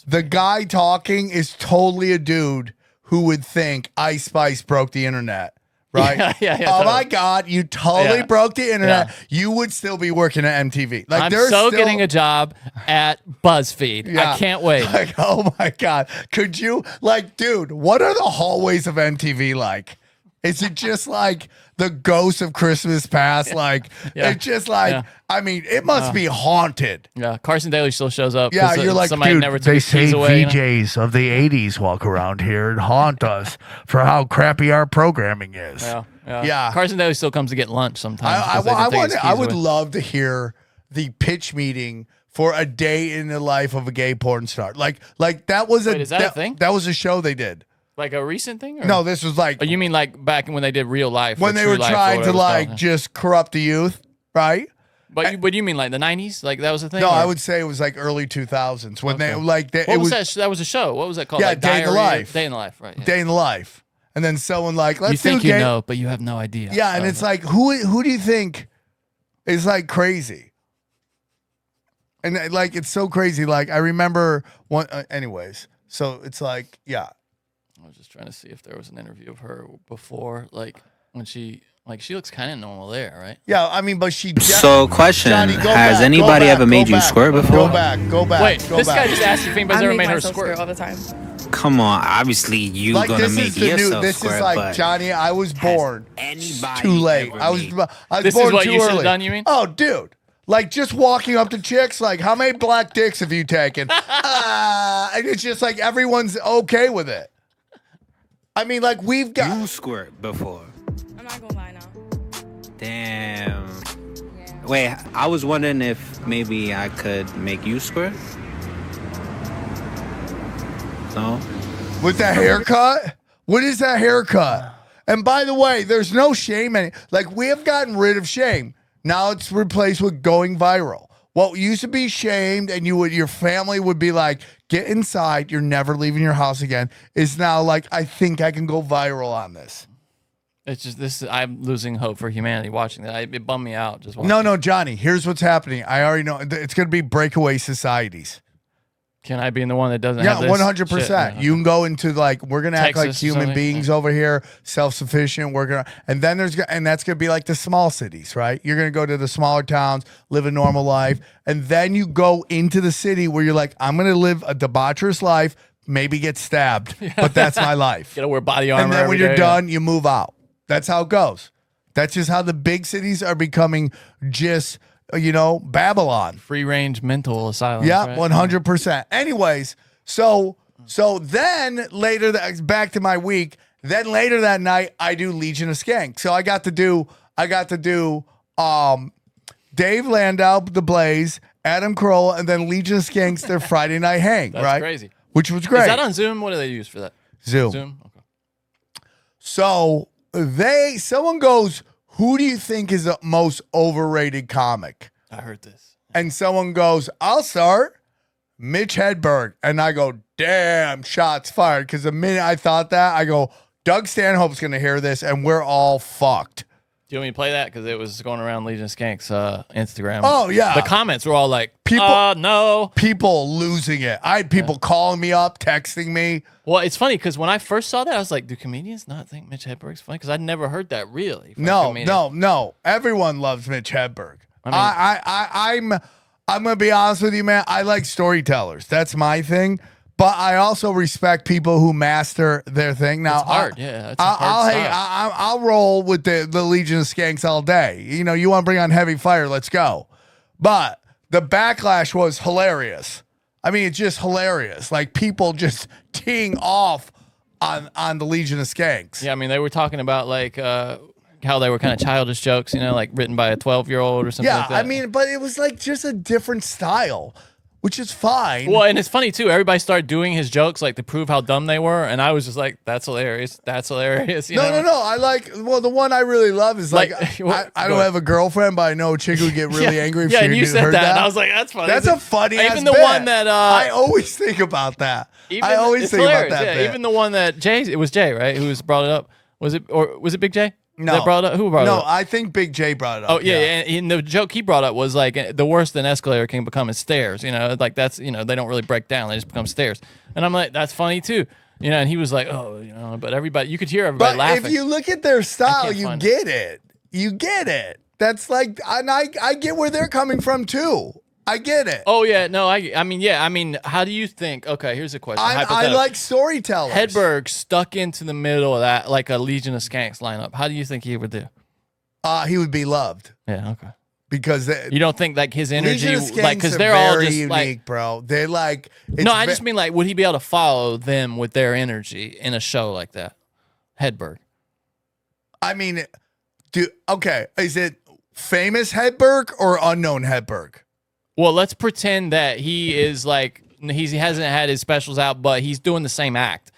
The guy talking is totally a dude who would think Ice Spice broke the internet. Right? Yeah, oh totally. My God, you totally broke the internet. Yeah. You would still be working at MTV. Like, I'm getting a job at BuzzFeed. Yeah. I can't wait. Like, oh my God. Could you, like, dude, what are the hallways of MTV like? Is it just like the ghost of Christmas Past? Like, it's just like, I mean, it must be haunted. Yeah, Carson Daly still shows up. Yeah, you're like, somebody dude, never took they his say keys away, VJs of the 80s walk around here and haunt us for how crappy our programming is. Yeah. Carson Daly still comes to get lunch sometimes. I would love to hear the pitch meeting for a day in the life of a gay porn star. Like that was is that a thing? That was a show they did. Like a recent thing? Or? No, this was like... Oh, you mean like back when they did Real Life? When they were trying to like just corrupt the youth, right? But you mean like the 90s? Like that was a thing? No, I would say it was like early 2000s when they like... What was that? That was a show. What was that called? Yeah, like Day in the Life. Day in the Life, right. Yeah. Day in the Life. And then someone like... You think you know, but you have no idea. Yeah, and it's like, who do you think is like crazy? And like, it's so crazy. Like, I remember one... anyways, so it's like, yeah. I was just trying to see if there was an interview of her before, like when she looks kind of normal there, right? Yeah, I mean, but she. So, question: Johnny, has anybody ever made you squirt before? Go back. Wait, this guy just asked if anybody's ever made her squirt all the time. come on. Obviously, you Like gonna this make is the yourself new. This squirt, is like but Johnny. I was born anybody too late. ever I was made- This is born what too you should've early. done, you mean? Oh, dude. Like just walking up to chicks, like how many black dicks have you taken? And it's just like everyone's okay with it. I mean, like we've got. You squirt before. I'm not gonna lie now. Damn. Yeah. Wait, I was wondering if maybe I could make you squirt. No. With that haircut? What is that haircut? And by the way, there's no shame in it. Like, we have gotten rid of shame. Now it's replaced with going viral. What used to be shamed and your family would be like, get inside, you're never leaving your house again, is now like, I think I can go viral on this. It's just this. I'm losing hope for humanity watching that. It bummed me out just watching. No, Johnny, here's what's happening. I already know. It's going to be breakaway societies. Can I be in the one that doesn't Yeah, have this 100%. shit? Yeah. You can go into like, we're gonna act like Texas or human something? beings over here, self-sufficient. We're gonna, and then that's gonna be like the small cities, right? You're gonna go to the smaller towns, live a normal life, and then you go into the city where you're like, I'm gonna live a debaucherous life, maybe get stabbed, but that's my life. Gotta wear body armor. And then when every you're day, done, you move out. That's how it goes. That's just how the big cities are becoming just, Babylon. free range mental asylum. Yeah, 100%. Anyways, so then later, back to my week. Then later that night, I do Legion of Skanks. So I got to do Dave Landau, The Blaze, Adam Carolla, and then Legion of Skanks, their Friday night hang. That's right? crazy. Which was great. Is that on Zoom? What do they use for that? Zoom. Okay. So someone goes, who do you think is the most overrated comic? I heard this. And someone goes, I'll start. Mitch Hedberg. And I go, damn, shots fired. Because the minute I thought that, I go, Doug Stanhope's going to hear this and we're all fucked. Do you want me to play that? Because it was going around Legion of Skanks Instagram. Oh, yeah. The comments were all like, People- no. People losing it. I had people calling me up, texting me. Well, it's funny because when I first saw that, I was like, do comedians not think Mitch Hedberg's funny? Because I'd never heard that really. from a No, comedian. no. Everyone loves Mitch Hedberg. I mean- I'm going to be honest with you, man. I like storytellers. That's my thing. But I also respect people who master their thing. Now, It's hard, yeah. It's a hard style. I'll roll with the Legion of Skanks all day. You want to bring on heavy fire, let's go. But the backlash was hilarious. I mean, it's just hilarious. Like people just teeing off on the Legion of Skanks. Yeah, I mean, they were talking about like how they were kind of childish jokes, like written by a 12-year-old or something Yeah, like that. I mean, but it was like just a different style, which is fine. Well, and it's funny too. Everybody started doing his jokes like to prove how dumb they were, and I was just like, "That's hilarious. That's hilarious." You know? No. I like. Well, the one I really love is like, I don't have a girlfriend, but I know a chick who would get really angry if yeah, she and you said heard that, that. and I was like, "That's funny." That's a funny. Even ass the bit. one that I always think about that. I always it's think about hilarious, that. Yeah, bit. even the one that it was Jay, right? Who was brought it up? Was it Big Jay? No. That brought it up? Who brought it No, up? I think Big J brought it up. Oh yeah, and the joke he brought up was like the worst an escalator can become is stairs. Like that's they don't really break down; they just become stairs. And I'm like, that's funny too. And he was like, oh, but everybody, you could hear everybody But laughing. if you look at their style, can't you find get it. You get it. That's like, and I get where they're coming from too. I get it. Oh yeah, no, I mean, how do you think? Okay, here's a question. I Hypothetical. like storytellers. Hedberg stuck into the middle of that like a Legion of Skanks lineup. How do you think he would do? He would be loved Yeah, okay. because You don't think like his energy, Legion of Skanks like because are they're all very just unique, like. bro. They're like No, I just mean like, would he be able to follow them with their energy in a show like that? Hedberg. I mean, okay, is it famous Hedberg or unknown Hedberg? Well, let's pretend that he is like he hasn't had his specials out, but he's doing the same act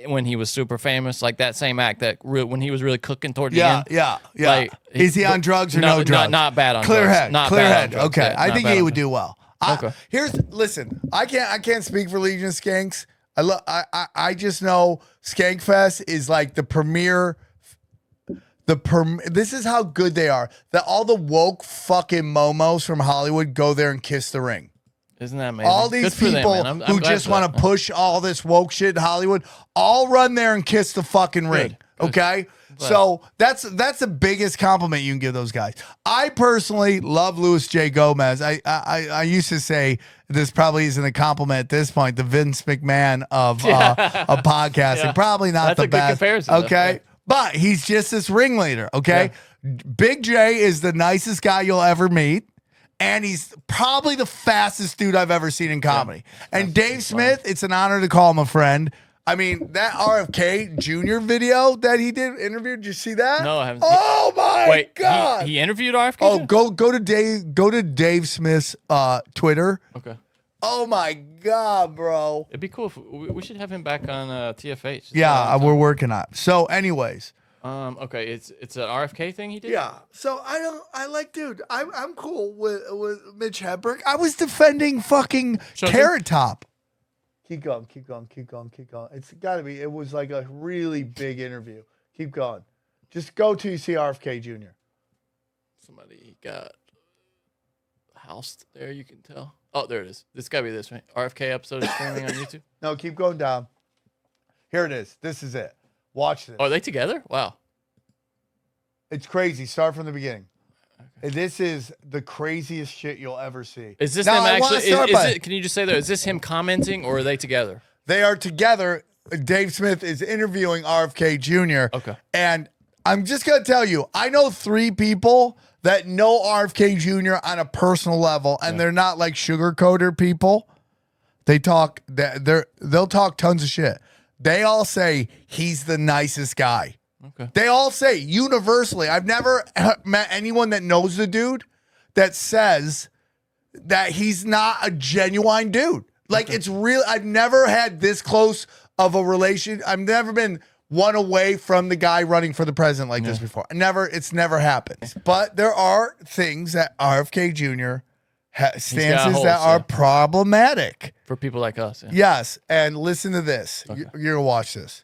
when he was super famous, like that same act that when he was really cooking toward the end. Yeah. Like, is he on drugs or no drugs? Not bad on clear drugs. head. Not clear bad on head. drugs. Okay, Yeah, I not think bad he on would drugs. do well. Okay. Listen. I can't speak for Legion of Skanks. I just know Skankfest is like the premier. This is how good they are. That all the woke fucking momos from Hollywood go there and kiss the ring. Isn't that amazing? All these Good for them, people man. I'm who glad just for want that. to push all this woke shit in Hollywood all run there and kiss the fucking ring. Good. Okay? So that's the biggest compliment you can give those guys. I personally love Louis J. Gomez. I used to say this probably isn't a compliment at this point. The Vince McMahon of podcasting, Yeah. probably not That's the a good best. comparison, though. Okay, Yeah. but he's just this ringleader. Okay, Big J is the nicest guy you'll ever meet. And he's probably the fastest dude I've ever seen in comedy. And Dave Smith, it's an honor to call him a friend. I mean, that RFK Jr. video that he did did you see that? No, I haven't. Oh my Wait, God. he interviewed RFK? Oh, go to Dave Smith's Twitter. Okay. Oh my God, bro. It'd be cool if we should have him back on TFH. Yeah, we're working on it. So, anyways. Okay, it's an RFK thing he did? Yeah. So dude, I'm cool with Mitch Hedberg. I was defending fucking Carrot Top. Keep going. It's gotta be. It was like a really big interview. Keep going. Just go till you see RFK Jr. Somebody got housed there, you can tell. Oh, there it is. This gotta be this, right? RFK episode is streaming on YouTube. No, keep going down. Here it is. This is it. Watch this. Oh, are they together? Wow. It's crazy. Start from the beginning. Okay. This is the craziest shit you'll ever see. Is this now, him actually? Can you just say that? Is this him commenting or are they together? They are together. Dave Smith is interviewing RFK Jr. Okay. And I'm just going to tell you, I know 3 people that know RFK Jr. on a personal level, and they're not like sugarcoater people. They'll talk tons of shit. They all say he's the nicest guy. Okay. They all say universally. I've never met anyone that knows the dude that says that he's not a genuine dude. Like it's real. I've never had this close of a relation. I've never been one away from the guy running for the president like this before. It's never happened. But there are things that RFK Jr. stances that are problematic for people like us. Yeah. Yes, and listen to this. Okay. You're gonna watch this.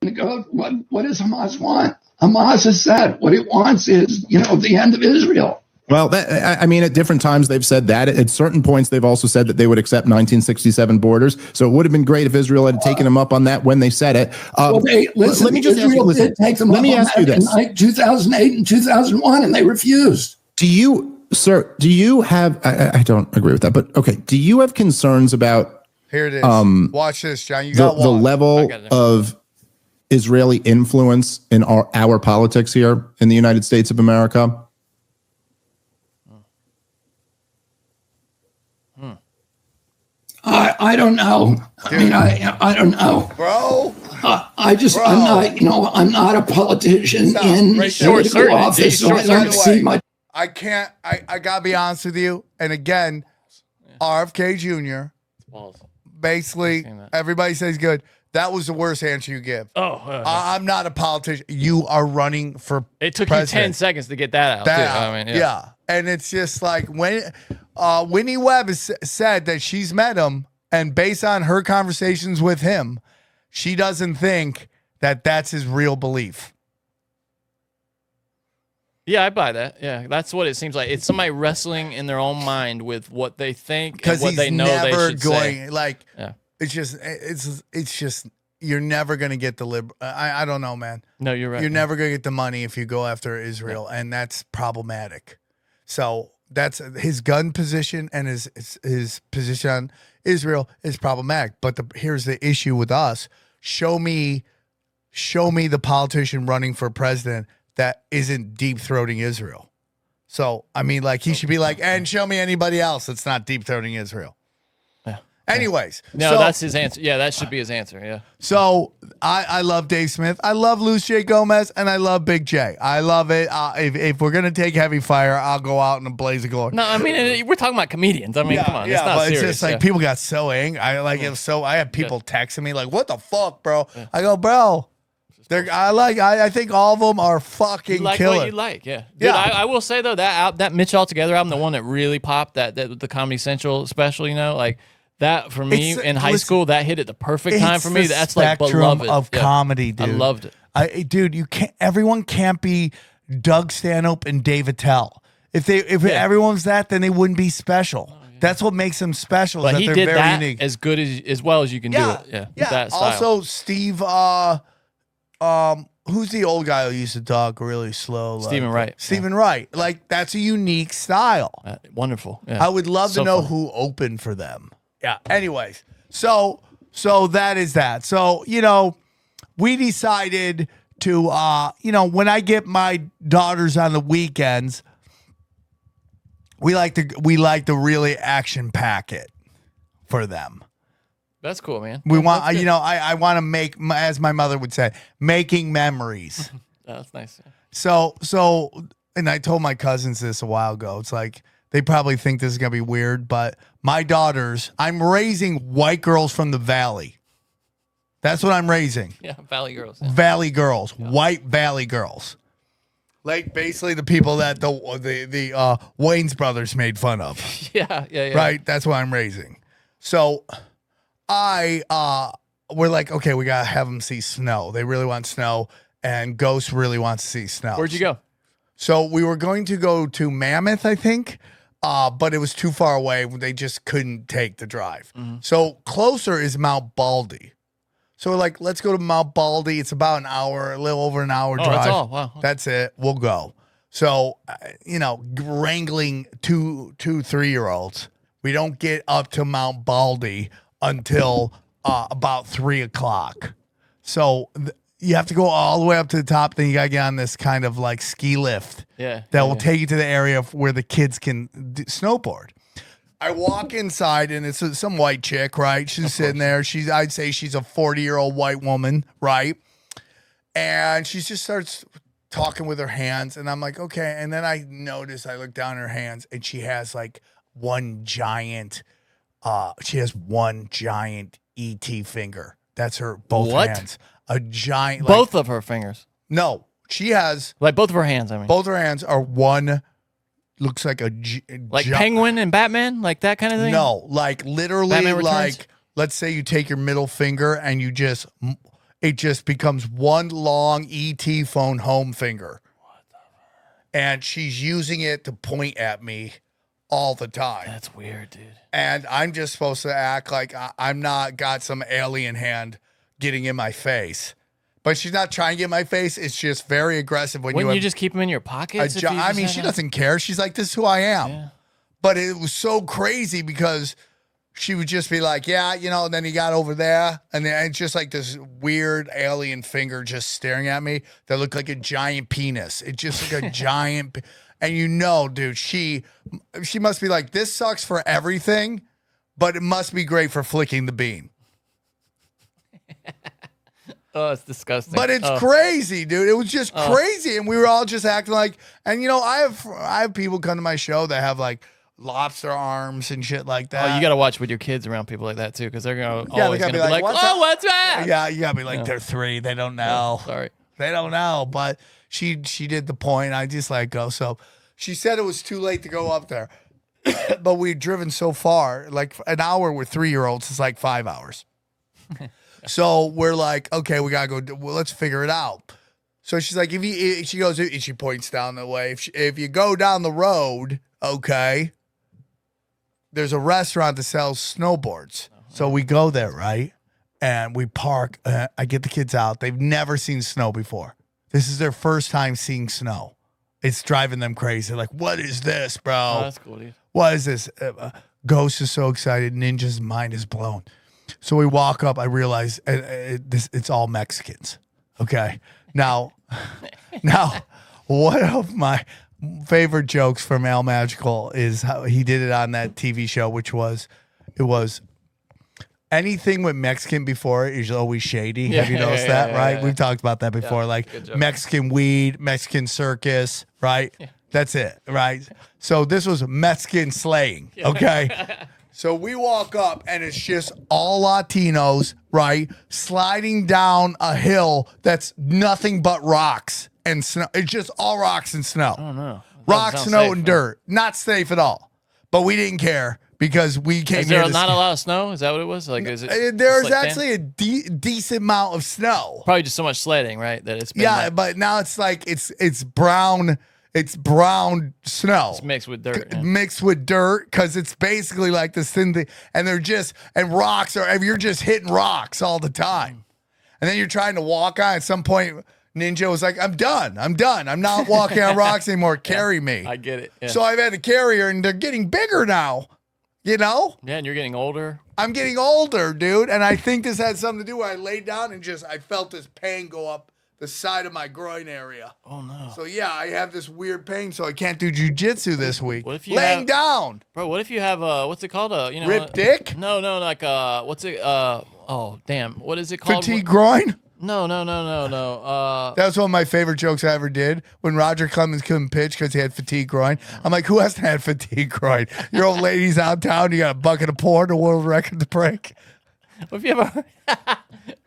What does Hamas want? Hamas has said what it wants is, the end of Israel. Well, at different times they've said that. At certain points, they've also said that they would accept 1967 borders. So it would have been great if Israel had taken them up on that when they said it. Let me just ask you, let me ask you this. In 2008 and 2001, and they refused. Do you have, I don't agree with that, but okay. Do you have concerns about, here it is. Watch this, John. You got the level of Israeli influence in our politics here in the United States of America? I don't know. Dude. I don't know, bro. I'm not a politician in political office, so I don't see much. I can't. I gotta be honest with you. And again, RFK Jr. Basically, everybody says good. That was the worst answer you give. I'm not a politician. You are running for It took president. you 10 seconds to get that out. Yeah. And it's just like when Whitney Webb has said that she's met him, and based on her conversations with him, she doesn't think that that's his real belief. Yeah, I buy that. Yeah, that's what it seems like. It's somebody wrestling in their own mind with what they think and what they know they should say. Like, it's just you're never gonna get the I don't know, man. No, you're right. You're never gonna get the money if you go after Israel, and that's problematic. So that's his gun position and his position on Israel is problematic. But here's the issue with us: show me the politician running for president that isn't deep throating Israel. So I mean, like he should be like, and show me anybody else that's not deep throating Israel. Anyways, no, that's his answer. Yeah, that should be his answer. Yeah. So I love Dave Smith. I love Louis J. Gomez, and I love Big J. I love it. If we're gonna take heavy fire, I'll go out in a blaze of glory. No, I mean we're talking about comedians. I mean, come on, it's not but serious. It's just like people got so angry. I had people texting me like, "What the fuck, bro?" I go, "Bro, I think all of them are fucking you like killer." What you like, yeah. Dude, I will say though that Mitch Altogether album, the one that really popped, that the Comedy Central special, like. That for me in high school, that hit at the perfect time for me. That's like beloved of comedy, dude. I loved it. Dude, you can't. Everyone can't be Doug Stanhope and Dave Attell. If everyone's that, then they wouldn't be special. That's what makes them special. But is that he they're did very that unique. as well as you can do it. Yeah. With that style. Also, Steve. who's the old guy who used to talk really slow? Stephen Wright. Stephen Wright. Like, that's a unique style. Wonderful. Yeah. I would love to know fun. who opened for them. Yeah. Anyways, so that is that. So, we decided to, when I get my daughters on the weekends, we like to really action pack it for them. That's cool, man. We want, I want to make, as my mother would say, making memories. That's nice. Yeah. So, and I told my cousins this a while ago. It's like, they probably think this is going to be weird, but my daughters, I'm raising white girls from the valley. That's what I'm raising. Yeah, Valley girls. Yeah. Valley girls, white valley girls. Like basically the people that the Wayans brothers made fun of. Yeah. Right? That's what I'm raising. So we're like, okay, we got to have them see snow. They really want snow, and Ghost really wants to see snow. Where'd you go? So we were going to go to Mammoth, I think, but it was too far away. They just couldn't take the drive. Mm-hmm. So closer is Mount Baldy. So we're like, let's go to Mount Baldy. It's about an hour, a little over an hour drive. That's all. Wow. That's it. We'll go. So, wrangling two 3-year-olds, we don't get up to Mount Baldy until about 3 o'clock. So you have to go all the way up to the top. Then you got to get on this kind of like ski lift that will take you to the area where the kids can snowboard. I walk inside, and it's some white chick, right? She's sitting there. I'd say she's a 40-year-old white woman, right? And she just starts talking with her hands, and I'm like, okay. And then I look down at her hands, and she has like one giant ET finger. That's her both hands. A giant. Both of her fingers. No, she has like both of her hands. I mean, both her hands are one. Looks like Penguin and Batman, like that kind of thing. No, like literally, like let's say you take your middle finger and it just becomes one long ET phone home finger. What the fuck? And she's using it to point at me all the time. That's weird, dude. And I'm just supposed to act like I'm not got some alien hand getting in my face. But she's not trying to get in my face. It's just very aggressive. Wouldn't you just keep them in your pockets? She doesn't care. She's like, this is who I am. Yeah. But it was so crazy because she would just be like, yeah, and then he got over there. And then it's just like this weird alien finger just staring at me that looked like a giant penis. It's just like a giant. And dude, she must be like, this sucks for everything, but it must be great for flicking the bean. Oh, it's disgusting. But it's crazy, dude. It was just crazy. And we were all just acting like, and I have people come to my show that have like lobster arms and shit like that. Oh, you got to watch with your kids around people like that too, because they're always going to be like, what's that? Yeah, you got to be like, they're 3. They don't know. Oh, sorry. They don't know. But she did the point. I just let go. So she said it was too late to go up there. But we'd driven so far, like an hour with 3-year-olds is like 5 hours. So we're like, okay, we gotta go. Well, let's figure it out. So she's like, she points down the way. If you go down the road, okay, there's a restaurant that sells snowboards. So we go there, right? And we park. I get the kids out. They've never seen snow before. This is their first time seeing snow. It's driving them crazy. Like, what is this, bro? Oh, that's cool, dude. What is this? Ghost is so excited. Ninja's mind is blown. So we walk up. I realize it's all Mexicans. Okay. Now, one of my favorite jokes from Al Magical is how he did it on that TV show, which was, anything with Mexican before it is always shady. Have you noticed that? Right? Yeah. We've talked about that before. Like Mexican weed, Mexican circus, right? Yeah. That's it, right? So this was Mexican slaying. Okay. So we walk up and it's just all Latinos, right? Sliding down a hill that's nothing but rocks and snow. It's just all rocks and snow. Oh, no. Rocks, snow, and dirt. Not safe at all. But we didn't care because we came here. Is there not a lot of snow? Is that what it was? Like, is it? There's actually a decent amount of snow. Probably just so much sledding, right? That it's been but now it's like it's brown. It's brown snow. It's mixed with dirt. Mixed with dirt because it's basically like this thin thing. And rocks you're just hitting rocks all the time. And then you're trying to walk on. At some point, Ninja was like, I'm done. I'm not walking on rocks anymore. Carry me. I get it. Yeah. So I've had to carry her, and they're getting bigger now. You know? Yeah, and you're getting older. I'm getting older, dude. And I think this had something to do where I laid down and I felt this pain go up the side of my groin area. Oh, no. So, yeah, I have this weird pain, so I can't do jujitsu this week. What if you laying down? Bro, what if you have, what's it called? Rip dick? No, like, what's it, oh, damn. What is it called? Fatigue groin? No. That was one of my favorite jokes I ever did when Roger Clemens couldn't pitch because he had fatigue groin. I'm like, who hasn't had fatigue groin? Your old lady's out of town. You got a bucket of porn, a world record to break. What if you have a,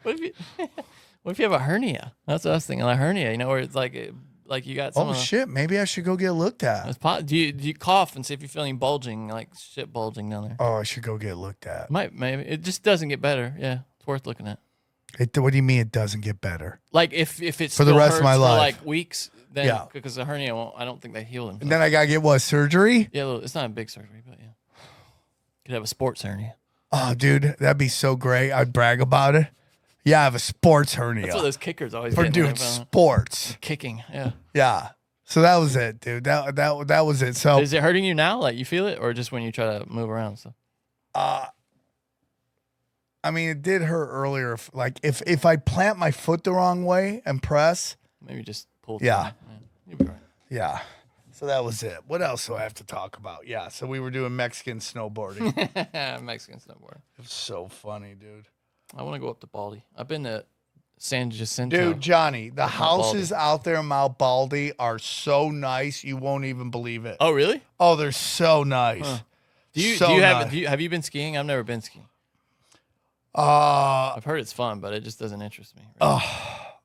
what if you have a hernia? That's what I was thinking, a hernia, you know, where it's like you got some. Oh, shit. Maybe I should go get looked at. Do you cough and see if you're feeling bulging, like shit bulging down there? Oh, I should go get looked at. Maybe. It just doesn't get better. Yeah, it's worth looking at. What do you mean it doesn't get better? Like if it's for the rest of my life, for like weeks, then because the hernia won't. I don't think they heal them. And then I gotta get what, surgery? Yeah, it's not a big surgery, but yeah, could have a sports hernia. Oh, dude, that'd be so great. I'd brag about it. Yeah, I have a sports hernia. That's what those kickers always for get doing sports kicking. Yeah, yeah. So that was it, dude. That was it. So is it hurting you now? Like you feel it, or just when you try to move around? So. I mean, it did hurt earlier. Like if I plant my foot the wrong way and press, maybe just pull. Yeah. You'll be right. Yeah. So that was it. What else do I have to talk about? Yeah. So we were doing Mexican snowboarding. Mexican snowboarding. It was so funny, dude. I want to go up to Baldy. I've been to San Jacinto. Dude, Johnny, the houses out there in Mount Baldy are so nice. You won't even believe it. Oh, really? Oh, they're so nice. Huh. Have you been skiing? I've never been skiing. I've heard it's fun, but it just doesn't interest me. Really.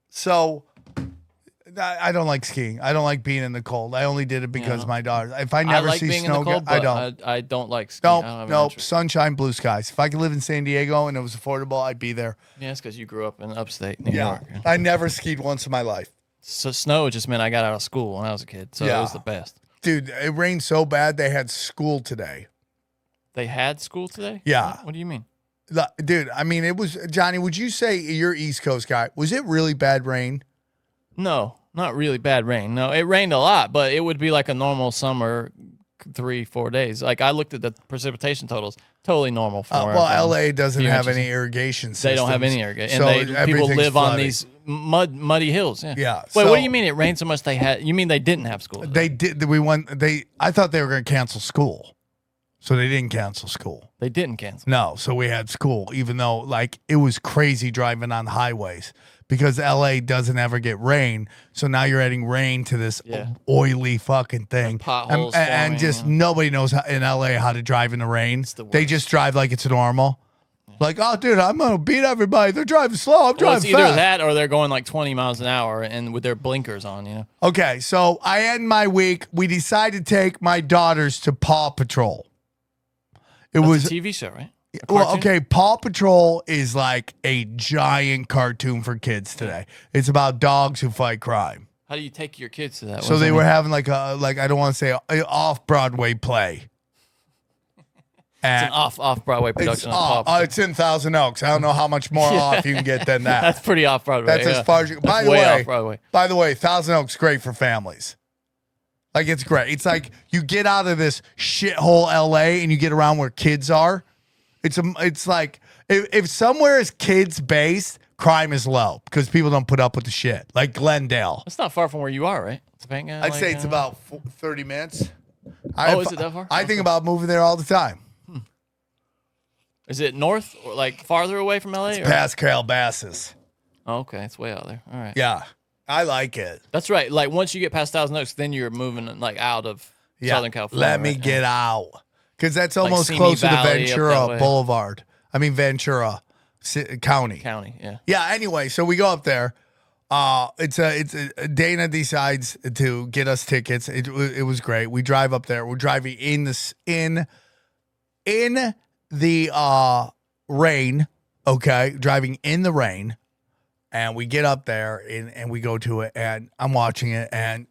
So I don't like skiing. I don't like being in the cold. I only did it because my daughter. If I never like see being snow, in the cold, I don't like skiing. No, sunshine, blue skies. If I could live in San Diego and it was affordable, I'd be there. Yeah, it's because you grew up in upstate New York. Yeah. I never skied once in my life. So snow just meant I got out of school when I was a kid, so it was the best. Dude, it rained so bad they had school today. They had school today? Yeah. What do you mean? Dude, I mean, it was, Johnny, would you say you're East Coast guy? Was it really bad rain? No, not really bad rain. No, it rained a lot, but it would be like a normal summer 3-4 days. Like I looked at the precipitation totals, totally normal for well, LA doesn't have any irrigation systems. They don't have any irrigation. So and people live flooded on these muddy hills. Yeah. Yeah. Wait, what do you mean it rained so much you mean they didn't have school? They did. I thought they were going to cancel school. So they didn't cancel school. They didn't cancel. No, so we had school, even though like it was crazy driving on highways because LA doesn't ever get rain. So now you're adding rain to this oily fucking thing. Potholes and just nobody knows in LA how to drive in the rain. They just drive like it's normal. Like, oh, dude, I'm going to beat everybody. They're driving slow. I'm driving fast. It's either that or they're going like 20 miles an hour and with their blinkers on, you know? Okay, so I end my week. We decided to take my daughters to Paw Patrol. It was a TV show, right? Well, okay, Paw Patrol is like a giant cartoon for kids today. It's about dogs who fight crime. How do you take your kids to that? So they were having like I don't want to say off-Broadway play. It's an off-Broadway production. It's in Thousand Oaks. I don't know how much more off you can get than that. That's pretty off-Broadway. That's as far as you. By the way, Thousand Oaks is great for families. Like, it's great. It's like you get out of this shithole LA and you get around where kids are. It's like if somewhere is kids based, crime is low because people don't put up with the shit. Like Glendale. It's not far from where you are, right? I'd say it's about 30 minutes. Is it that far? I think about moving there all the time. Is it north or like farther away from LA? It's past Calabasas. Oh, okay. It's way out there. All right. Yeah. I like it. That's right. Like once you get past Thousand Oaks, then you're moving like out of Southern California. Let me get out. Because that's almost closer to Ventura Boulevard. I mean, Ventura County. Yeah. Yeah, anyway, so we go up there. Dana decides to get us tickets. It was great. We drive up there. We're driving in the rain, okay? Driving in the rain. And we get up there and we go to it and I'm watching it and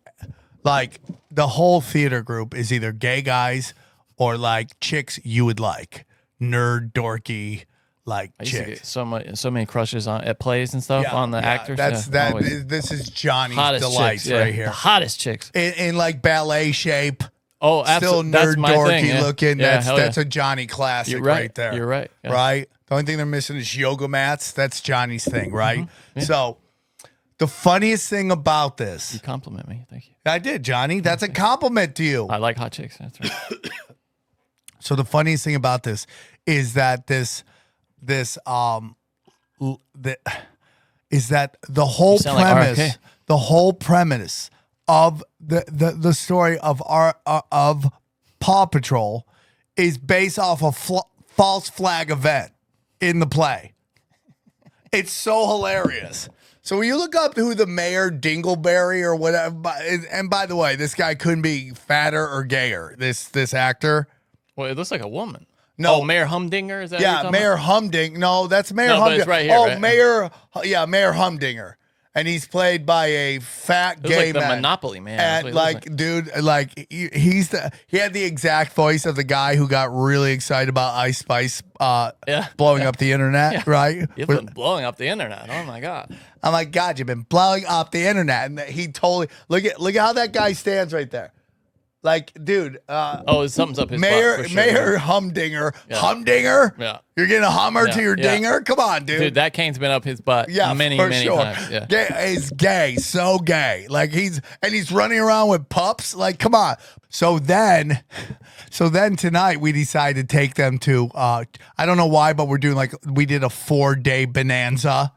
like the whole theater group is either gay guys or like chicks you would like. Nerd, dorky, like I used to chicks. get so many crushes on at plays and stuff on the actors. Always. This is Johnny's Hottest delights chicks, right here. The hottest chicks. In like ballet shape. Oh, Still absolutely. nerd That's my dorky thing, looking. Yeah, That's a Johnny classic You're right. there. You're right. Yeah. Right? The only thing they're missing is yoga mats. That's Johnny's thing, right? Mm-hmm. Yeah. So the funniest thing about this. You compliment me. Thank you. I did, Johnny. That's a compliment to you. I like hot chicks. That's right. So the funniest thing about this is that the whole sound like premise, RFK. the whole premise of the story of of Paw Patrol is based off a false flag event in the play. It's so hilarious. So when you look up who the Mayor Dingleberry or whatever, and by the way, this guy couldn't be fatter or gayer. This actor. Well, it looks like a woman. No. Oh, Mayor Humdinger? Is that Yeah, Mayor Humding. No, that's Mayor No, but Humdinger. it's right here, Oh, right? Mayor Humdinger. And he's played by a fat It was gay like the man. Monopoly man. That's And what it looks dude, he had the exact voice of the guy who got really excited about Ice Spice blowing up the internet, right? You've been blowing up the internet. Oh my God. I'm like, God, you've been blowing up the internet. And he totally look at how that guy stands right there. Like, dude. Something's up his Mayor butt for sure. Mayor Humdinger. Yeah. Humdinger? Yeah. You're getting a Hummer to your Yeah. dinger? Come on, dude. Dude, that cane's been up his butt many times. Yeah. Gay, he's gay, so gay. Like he's running around with pups. Like, come on. So then tonight we decided to take them to I don't know why, but we did a 4-day bonanza,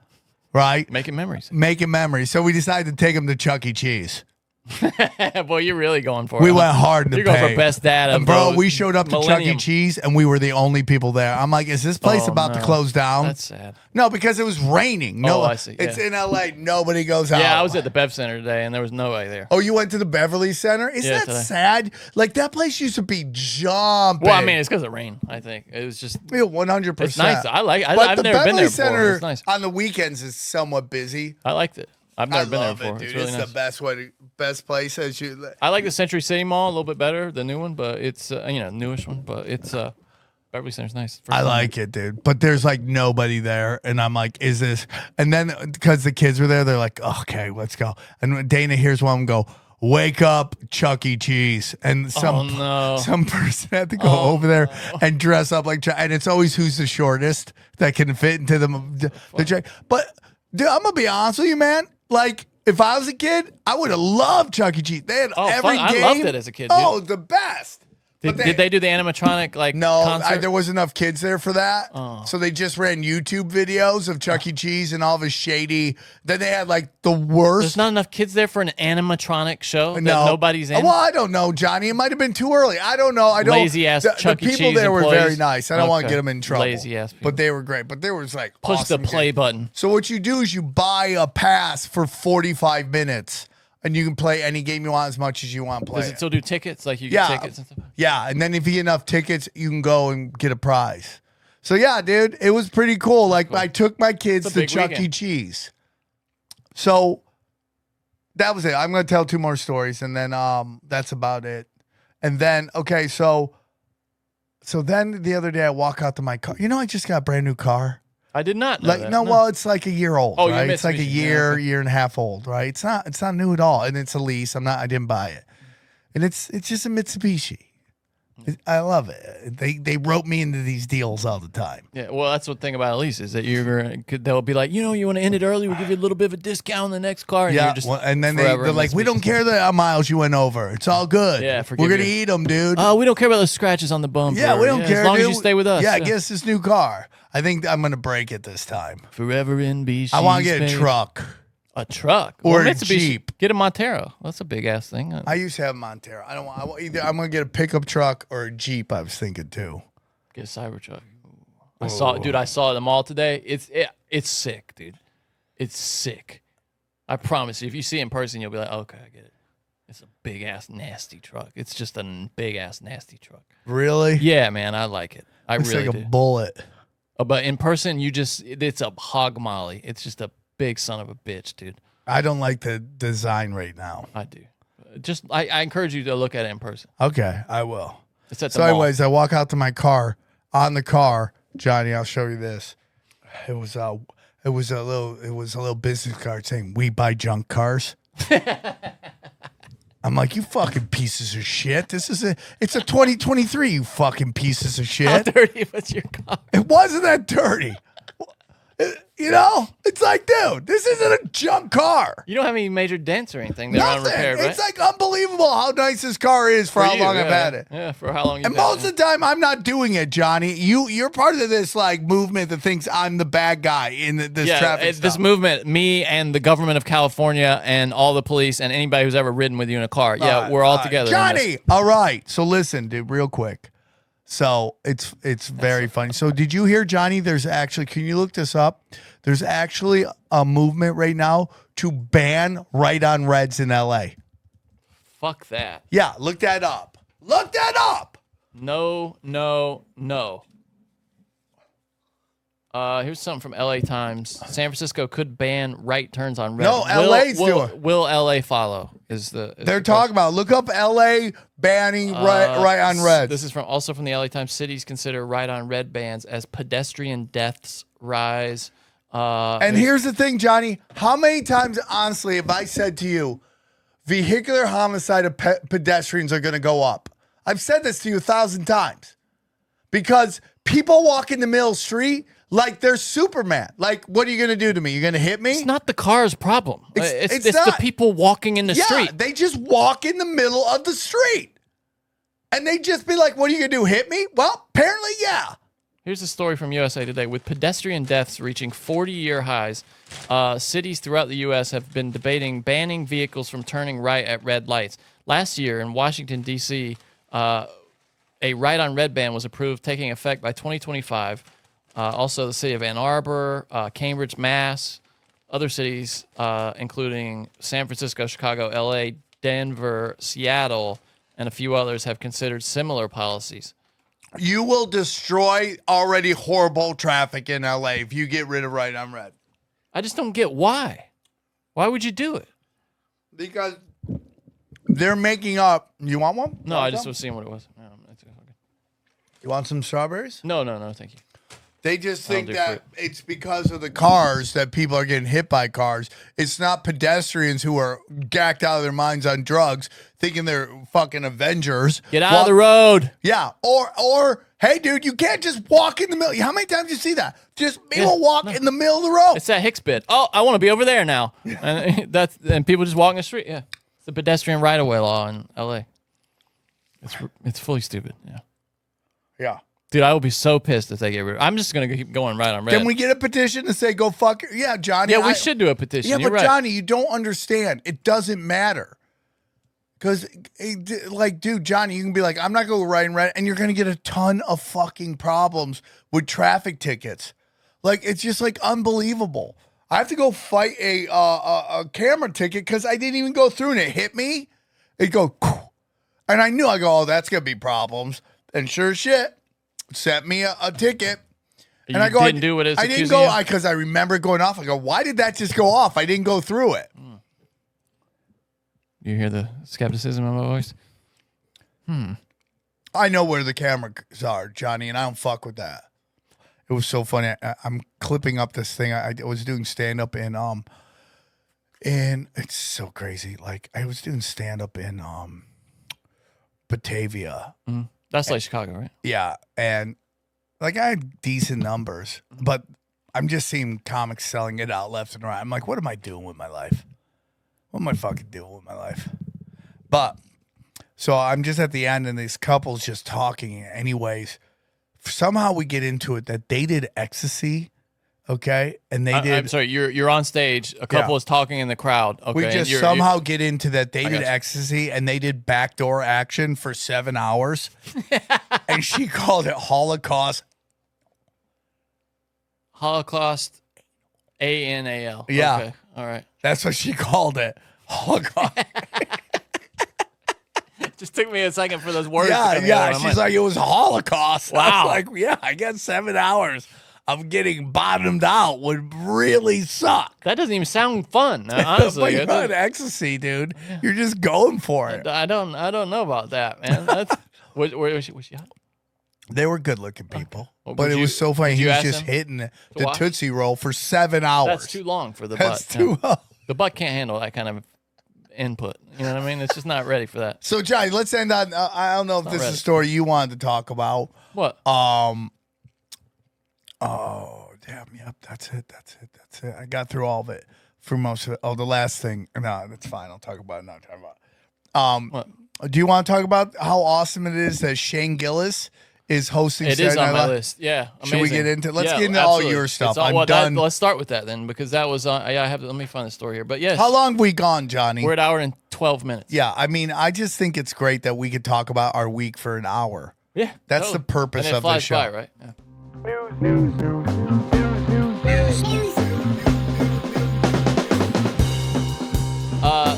right? Making memories. Making memories. So we decided to take them to Chuck E. Cheese. Boy, you're really going for it. We went hard in the You're going paint. for best dad. And bro, we showed up to Chuck E. Millennium. Cheese and we were the only people there. I'm like, is this place about to no. close down? That's sad. No, because it was raining. No, I see. It's Yeah. in LA. Nobody goes out. Yeah, I was at the Bev Center today, and there was nobody there. Oh, you went to the Beverly Center? Isn't that today. sad? Like that place used to be jumping. Well, I mean, it's because of rain. I think it was just. 100%. It's nice. I like. But I've the never been Beverly there Center before. It's nice. on the weekends is somewhat busy. I liked it. I've never been there love before. it, dude. It's really It's nice. the best place as you. I like the Century City Mall a little bit better, the new one, but it's newish one, but it's Beverly Center's nice. First I time. like it, dude. But there's like nobody there. And I'm like, is this? And then because the kids were there, they're like, okay, let's go. And when Dana hears one go, wake up, Chuck E. Cheese. And some person had to go over there and dress up like Chuck. And it's always who's the shortest that can fit into the track. But dude, I'm going to be honest with you, man. Like, if I was a kid, I would have loved Chuck E. Cheese. They had every fun. game. I loved it as a kid, dude. Oh, the best. Did they do the animatronic concert? There wasn't enough kids there for that. Oh. So they just ran YouTube videos of Chuck E. Cheese and all of his shady. Then they had like the worst. There's not enough kids there for an animatronic show that No. nobody's in. Well, I don't know, Johnny. It might have been too early. I don't know. I don't. Lazy ass Chuck E. The people Cheese there were employees. very nice. I don't want to Okay. get them in trouble. Lazy ass people. But they were great. But there was like Push awesome the play games. button. So what you do is you buy a pass for 45 minutes. And you can play any game you want as much as you want to play. Does it still do tickets? Like you Yeah. get tickets and stuff? Yeah, and then if you get enough tickets, you can go and get a prize. So yeah, dude, it was pretty cool. Like I took my kids It's a to big Chuck E. weekend. Cheese. So that was it. I'm gonna tell 2 more stories, and then that's about it. And then so then the other day I walk out to my car. You know, I just got a brand new car. I did not know that. Well, it's like a year old. Oh, you right? It's like a Mitsubishi, year, yeah. year and a half old, right? It's not new at all, and it's a lease. I didn't buy it, and it's just a Mitsubishi. I love it. They rope me into these deals all the time. Yeah, well, that's the thing about a lease is that they'll be like, you want to end it early? We'll give you a little bit of a discount on the next car. And you're just and then forever they're in like, we Mitsubishi. don't care the miles you went over. It's all good. Yeah, forgive we're gonna you. eat them, dude. Oh, we don't care about those scratches on the bumper. Yeah, we don't care. As long dude. as you stay with us. Yeah, get us this new car. I think I'm gonna break it this time. Forever in BC. I want to get a truck. A truck Or well, a Mitsubishi, Jeep. Get a Montero. That's a big ass thing. I used to have a Montero. I want either. I'm gonna get a pickup truck or a Jeep. I was thinking too. Get a Cybertruck. I saw it at the mall today. It's sick, dude. It's sick. I promise you, if you see it in person, you'll be like, okay, I get it. It's a big ass nasty truck. It's just a big ass nasty truck. Really? Yeah, man, I like it. I Looks really like a do. bullet. But in person, it's a hog molly. It's just a big son of a bitch, dude. I don't like the design right now. I do. I encourage you to look at it in person. Okay, I will. It's at the So, mall. anyways, I walk out to my car. On the car, Johnny, I'll show you this. It was a little business card saying we buy junk cars. I'm like, you fucking pieces of shit. It's a 2023, you fucking pieces of shit. How dirty was your car? It wasn't that dirty. You know, it's like, dude, this isn't a junk car. You don't have any major dents or anything. They're Nothing. unrepaired, right? It's like unbelievable how nice this car is for how long I've had it. Yeah, for how long you've And had most it. of the time, I'm not doing it, Johnny. You're part of this like movement that thinks I'm the bad guy in this traffic stuff. This movement, me and the government of California and all the police and anybody who's ever ridden with you in a car. Yeah, we're all together. Johnny, all right. So listen, dude, real quick. So it's very funny. So did you hear, Johnny? There's actually, can you look this up? There's actually a movement right now to ban right-on reds in LA. Fuck that. Yeah, look that up. Look that up. No. Here's something from LA Times. San Francisco could ban right turns on red. No, LA's doing. Will LA follow? They're talking about. Look up LA banning right on reds. This is also from the LA Times. Cities consider right on red bans as pedestrian deaths rise. And here's the thing, Johnny. How many times, honestly, have I said to you, vehicular homicide of pedestrians are going to go up? I've said this to you 1,000 times. Because people walk in the middle of the street like they're Superman. Like, what are you going to do to me? You're going to hit me? It's not the car's problem. It's the not. people walking in the street. Yeah, they just walk in the middle of the street. And they just be like, what are you going to do, hit me? Well, apparently, yeah. Here's a story from USA Today. With pedestrian deaths reaching 40-year highs, cities throughout the U.S. have been debating banning vehicles from turning right at red lights. Last year in Washington, D.C., a right-on-red ban was approved, taking effect by 2025. Also, the city of Ann Arbor, Cambridge, Mass., other cities, including San Francisco, Chicago, L.A., Denver, Seattle, and a few others have considered similar policies. You will destroy already horrible traffic in LA if you get rid of right on red. I just don't get why. Why would you do it? Because they're making up. You want one? No, I just was seeing what it was. You want some strawberries? No, thank you. They just think that it's because of the cars that people are getting hit by cars. It's not pedestrians who are gacked out of their minds on drugs thinking they're fucking Avengers. Get out of the road. Yeah. Or hey, dude, you can't just walk in the middle. How many times do you see that? Just people walk in the middle of the road. It's that Hicks bit. Oh, I want to be over there now. And people just walking the street. Yeah. It's the pedestrian right-of-way law in LA. It's fully stupid. Yeah. Yeah. Dude, I will be so pissed if they get rid of it. I'm just going to keep going right on red. Can we get a petition to say go fuck? Yeah, Johnny. Yeah, we should do a petition. Yeah, You're but right. Johnny, you don't understand. It doesn't matter. Because, like, dude, Johnny, you can be like, I'm not going to right and red, and you're going to get a ton of fucking problems with traffic tickets. Like, it's just, like, unbelievable. I have to go fight a camera ticket because I didn't even go through, and it hit me. It go, and I knew, I go, oh, that's going to be problems. And sure as shit, sent me a ticket. And I go, didn't do what it's I didn't go, because I remember it going off. I go, why did that just go off? I didn't go through it. You hear the skepticism in my voice? I know where the cameras are, Johnny, and I don't fuck with that. It was so funny. I'm clipping up this thing. I was doing stand-up in, and it's so crazy. Like, I was doing stand-up in Batavia. That's like Chicago, right? Yeah, and like I had decent numbers, but I'm just seeing comics selling it out left and right. I'm like, what am I doing with my life? What am I fucking doing with my life? But so I'm just at the end, and these couples just talking. Anyways, somehow we get into it that they did ecstasy, okay, and they did. I'm sorry, you're on stage. A couple is talking in the crowd. Okay, we just somehow get into that they did ecstasy and they did backdoor action for 7 hours, and she called it Holocaust. Holocaust, ANAL. Yeah, okay. All right. That's what she called it. Holocaust. Just took me a second for those words. Yeah. She's like, it was Holocaust. Wow. I was like, yeah, I got 7 hours of getting bottomed out would really suck. That doesn't even sound fun, honestly. But you're on ecstasy, dude. Yeah. You're just going for it. I don't know about that, man. That's where was she hot? They were good-looking people, Well, but would it you- was so funny. would He you was ask just him hitting the watch? Tootsie Roll for 7 hours. That's too long for the That's butt. too long. The butt can't handle that kind of input. You know what I mean? It's just not ready for that. So, Johnny, let's end on. I don't know if Not this is ready. a story you wanted to talk about. What? Oh, damn. Yep. That's it. I got through all of it. For most of it. Oh, the last thing. No, that's fine. I'll talk about it. Not talk about it. What? Do you want to talk about how awesome it is that Shane Gillis is hosting It Saturday is on Night my Live? list. Yeah. Should we amazing. get into? Let's Yeah, get into all absolutely. your stuff. It's all- I'm well, done. let's start with that then, because that was on. Yeah, I have. Let me find the story here. But yes, How long have we gone, Johnny? we're at hour and 12 minutes. Yeah, I mean, I just think it's great that we could talk about our week for an hour. Yeah. That's totally. the purpose and it of the flies show. by, right? Yeah.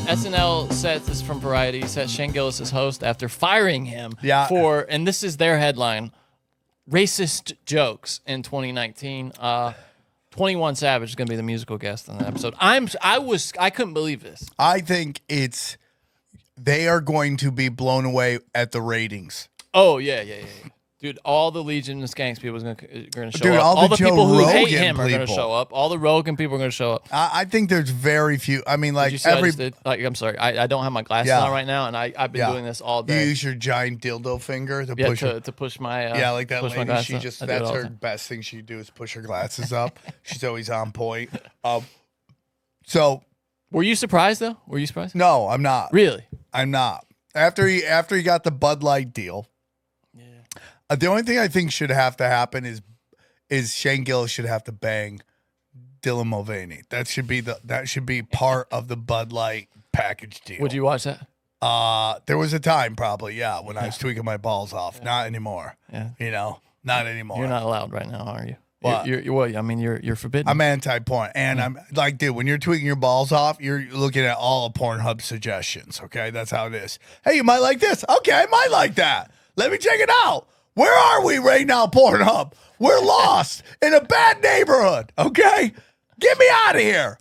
SNL sets, this is from Variety, sets Shane Gillis as host after firing him for, and this is their headline, racist jokes in 2019. 21 Savage is going to be the musical guest on that episode. I couldn't believe this. I think they are going to be blown away at the ratings. Oh, yeah. Dude, all the Legion of Skanks people are going to show Dude, up. all the people Joe who hate Rogan him are going to people. show up. All the Rogan people are going to show up. I think there's very few. I mean, Did like you see what I every. just did? I'm sorry. I don't have my glasses Yeah. on right now, and I've been doing this all You day. use your giant dildo finger to Yeah, push. to push my Yeah, like that push my lady. glasses She up. just I do it that's all the her time. best thing she do is push her glasses up. She's always on point. So Were you surprised though? Were you surprised? no, I'm not. Really? I'm not. After he got the Bud Light deal, the only thing I think should have to happen is Shane Gillis should have to bang Dylan Mulvaney. That should be part of the Bud Light package deal. Would you watch that? There was a time probably, when I was tweaking my balls off. Not anymore. Yeah. You know, not anymore. You're not allowed right now, are you? What? You're forbidden. I'm anti-porn, and I'm like, dude, when you're tweaking your balls off, you're looking at all of Pornhub suggestions. Okay, that's how it is. Hey, you might like this. Okay, I might like that. Let me check it out. Where are we right now, Pornhub? We're lost in a bad neighborhood. Okay, get me out of here.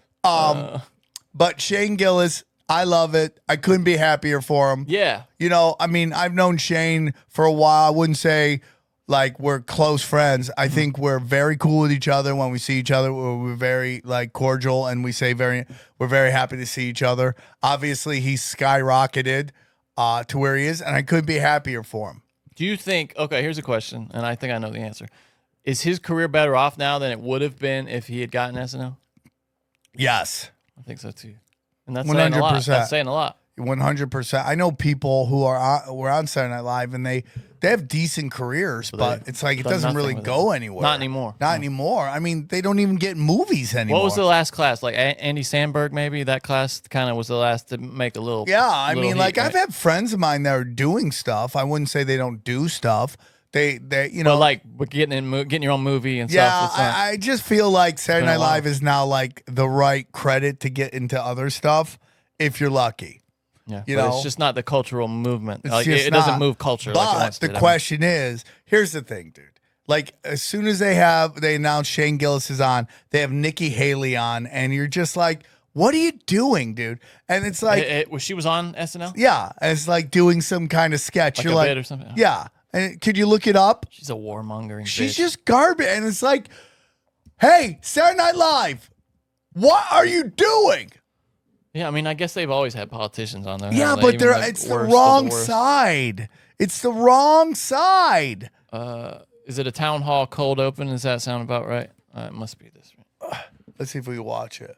But Shane Gillis, I love it. I couldn't be happier for him. Yeah. You know, I mean, I've known Shane for a while. I wouldn't say like we're close friends. I think we're very cool with each other when we see each other. We're very like cordial, and we're very happy to see each other. Obviously, he's skyrocketed to where he is, and I couldn't be happier for him. Do you think? Okay, here's a question, and I think I know the answer. Is his career better off now than it would have been if he had gotten SNL? Yes, I think so too. And that's saying a lot. That's saying a lot. 100%. I know people who were on Saturday Night Live, and they have decent careers, but it's like it done doesn't nothing really with go it. anywhere. Not anymore. Not anymore. I mean, they don't even get movies anymore. What was the last class? Like Andy Samberg, maybe that class kind of was the last to make a little. Yeah, I little mean, like heat, I've right? had friends of mine that are doing stuff. I wouldn't say they don't do stuff. They you know, Well, like getting your own movie and yeah. stuff. It's not- I just feel like Saturday been a Night while. Live is now like the right credit to get into other stuff if you're lucky. yeah, you but know, it's just not the cultural movement. It's Like, just it doesn't not. move culture. But like it wants the to, question is, here's the thing, dude. Like as soon as they announce Shane Gillis is on, they have Nikki Haley on, and you're just like, what are you doing, dude? And it's like, she was on SNL. yeah, it's like doing some kind of sketch. Like you're a like, bit or something? yeah. And could you look it up? She's a warmongering. She's bitch. just garbage. And it's like, hey, Saturday Night Live, what are you doing? Yeah, I mean, I guess they've always had politicians on there. Yeah, haven't but they? Even it's the worst of wrong worst. side. It's the wrong side. Is it a town hall cold open? Does that sound about right? It must be this. Let's see if we can watch it.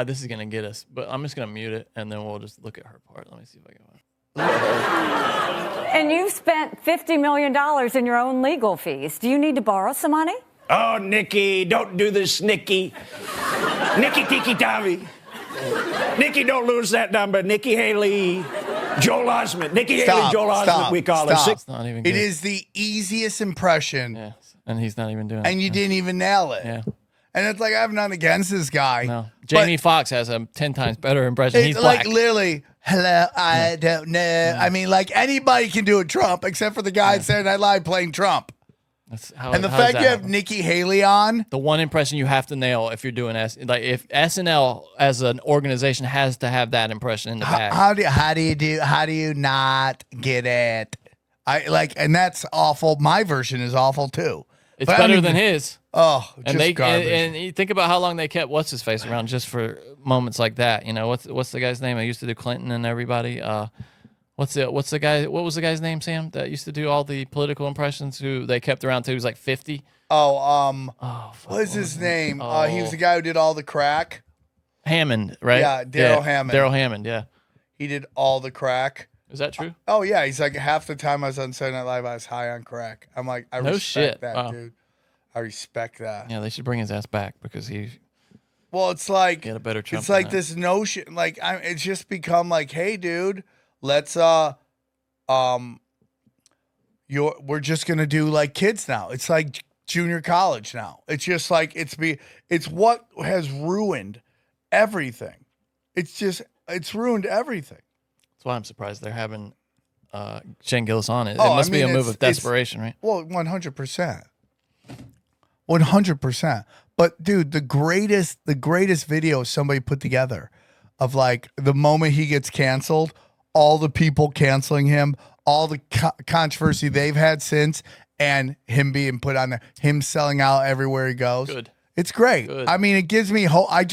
This is gonna get us, but I'm just gonna mute it and then we'll just look at her part. Let me see if I can. And you've spent $50 million in your own legal fees. Do you need to borrow some money? Oh, Nikki, don't do this, Nikki. Nikki Tiki Tavi. Nikki, don't lose that number. Nikki Haley, Joel Osment. Nikki Haley, Joel Osment, we call stop. it. It's not even good. It is the easiest impression, Yeah, and he's not even doing it. and you didn't even nail it. Yeah. And it's like I have nothing against this guy. No. but Jamie Foxx has a 10 times better impression. He's it's black. like literally, hello, I don't know. I mean, like anybody can do a Trump except for the guy at Saturday Night Live playing Trump. That's how, And the how does fact that you have happen? Nikki Haley on. The one impression you have to nail if you're doing if SNL as an organization has to have that impression in the bag. How do you not get it? And that's awful. My version is awful too. It's better than his. Oh, and just garbage. And you think about how long they kept what's his face around just for moments like that. You know, what's the guy's name? I used to do Clinton and everybody. What's the guy? What was the guy's name, Sam? That used to do all the political impressions. Who they kept around till he was like 50. What is his name? He was the guy who did all the crack. Hammond, right? Yeah, Daryl Hammond. Daryl Hammond, yeah. He did all the crack. Is that true? Oh yeah, he's like half the time I was on Saturday Night Live, I was high on crack. I'm like, I respect that, dude. I respect that. Yeah, they should bring his ass back because he. Well, it's like get a better Trump. It's like this notion, like it's just become like, hey, dude, let's we're just gonna do like kids now. It's like junior college now. It's just like it's what has ruined everything. It's ruined everything. That's why I'm surprised they're having Shane Gillis on it. It must be a move of desperation, right? Well, 100%. 100%. But dude, the greatest video somebody put together of like the moment he gets canceled, all the people canceling him, all the controversy they've had since, and him being put on there, him selling out everywhere he goes. Good. It's great. Good. I mean, it gives me hope. I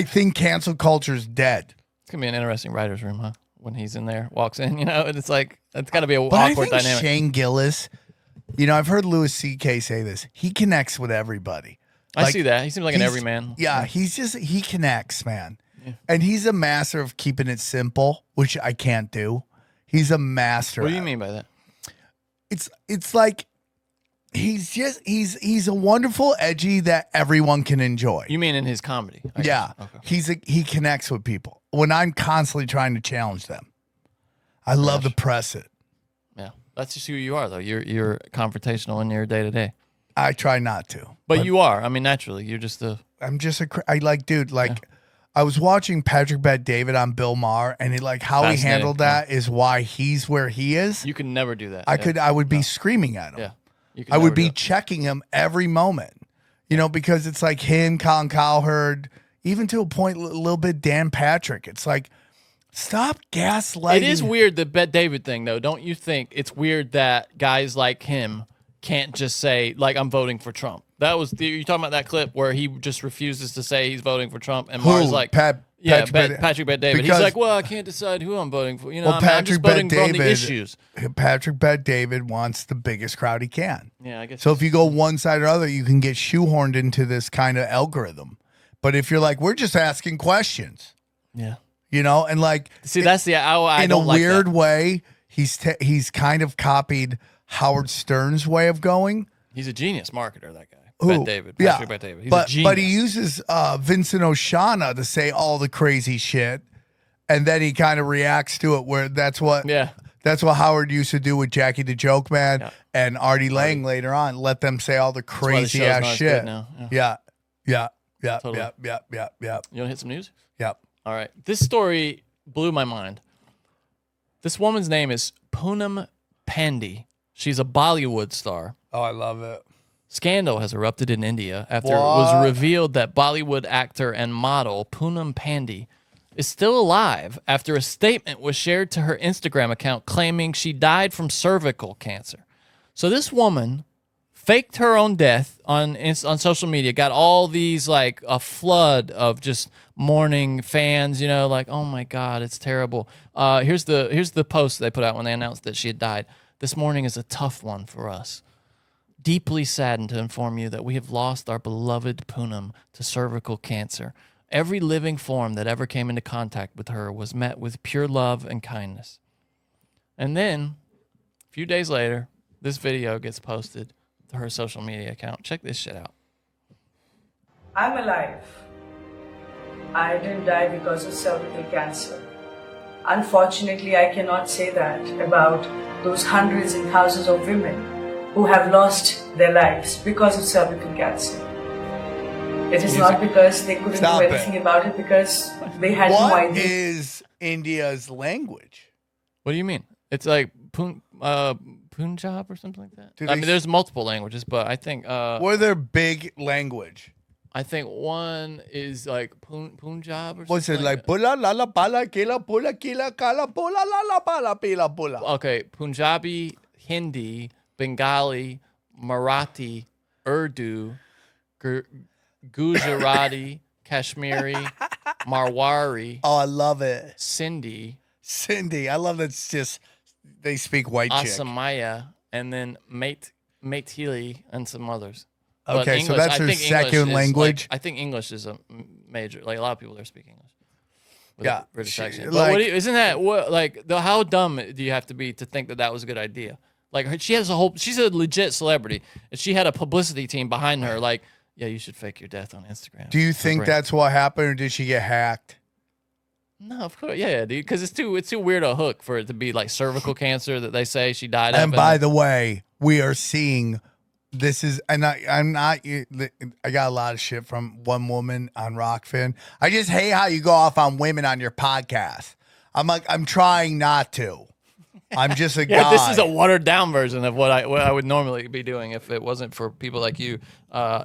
think cancel culture is dead. It's gonna be an interesting writer's room, huh? When he's in there, walks in, and it's like it's got to be a but awkward I think dynamic. Shane Gillis, I've heard Louis C.K. say this. He connects with everybody. I see that. He seems like an everyman. Yeah, he connects, man. Yeah. And he's a master of keeping it simple, which I can't do. He's a master. What do you mean by that? It's like he's a wonderful edgy that everyone can enjoy. You mean in his comedy? Yeah. Okay. He connects with people. When I'm constantly trying to challenge them, I love to press it. Yeah, that's just who you are, though. You're confrontational in your day to day. I try not to, but you are. I mean, naturally, you're just I was watching Patrick Bet-David on Bill Maher, and how he handled that is why he's where he is. You can never do that. I would be screaming at him. Yeah, I would be checking him every moment. Because it's like him, Colin Cowherd. Even to a point, a little bit Dan Patrick. It's like, stop gaslighting. It is weird, the Bet-David thing, though. Don't you think it's weird that guys like him can't just say, like, I'm voting for Trump? You're talking about that clip where he just refuses to say he's voting for Trump, and Maher's like, Patrick Bet-David. He's like, well, I can't decide who I'm voting for. I'm just voting on the issues. Patrick Bet-David wants the biggest crowd he can. Yeah, I guess. So if you go one side or other, you can get shoehorned into this kind of algorithm. But if you're like, we're just asking questions. Yeah. And like, see, that's the I in don't a like weird that. way, he's kind of copied Howard Stern's way of going. He's a genius marketer, that guy. Bet-David. Yeah. Bet-David. He's but a genius. But he uses Vincent O'Shana to say all the crazy shit, and then he kind of reacts to it. Where that's what Howard used to do with Jackie the Joke Man and Artie Lang later on. Let them say all the crazy ass shit. Yeah. Totally. Yep. You want to hit some news? Yep. All right. This story blew my mind. This woman's name is Poonam Pandey. She's a Bollywood star. Oh, I love it. Scandal has erupted in India after it was revealed that Bollywood actor and model Poonam Pandey is still alive after a statement was shared to her Instagram account claiming she died from cervical cancer. So this woman faked her own death on social media, got all these like a flood of just mourning fans, like, oh my God, it's terrible. Here's the post they put out when they announced that she had died. This morning is a tough one for us. Deeply saddened to inform you that we have lost our beloved Poonam to cervical cancer. Every living form that ever came into contact with her was met with pure love and kindness. And then, a few days later, this video gets posted to her social media account. Check this shit out. I'm alive. I didn't die because of cervical cancer. Unfortunately, I cannot say that about those hundreds and thousands of women who have lost their lives because of cervical cancer. It is not because they couldn't do anything about it, because they had no idea. What is India's language? What do you mean? It's like Punjab or something like that? I mean, there's multiple languages, but I think... what are their big language? I think one is like Punjab or something. What's it like? Pula la la pala kila pula kila kala pula la la pala pila pula. Okay, Punjabi, Hindi, Bengali, Marathi, Urdu, Gujarati, Kashmiri, Marwari. Oh, I love it. Sindhi. I love that it's just they speak white chick. Asamaya, and then Maithili and some others. Okay, English, so that's her second language. I think English is a major. Like a lot of people there speak English. With Yeah, a British accent. like- But isn't that what? Like, how dumb do you have to be to think that that was a good idea? Like, she's a legit celebrity, and she had a publicity team behind her. Like, yeah, you should fake your death on Instagram. Do you think that's what happened, or did she get hacked? No, of course, yeah, dude. Because it's too weird a hook for it to be like cervical cancer that they say she died of. And by the way, we are seeing this is, and I'm not. I got a lot of shit from one woman on Rockfin. I just hate how you go off on women on your podcast. I'm trying not to. I'm just a guy. This is a watered down version of what I would normally be doing if it wasn't for people like you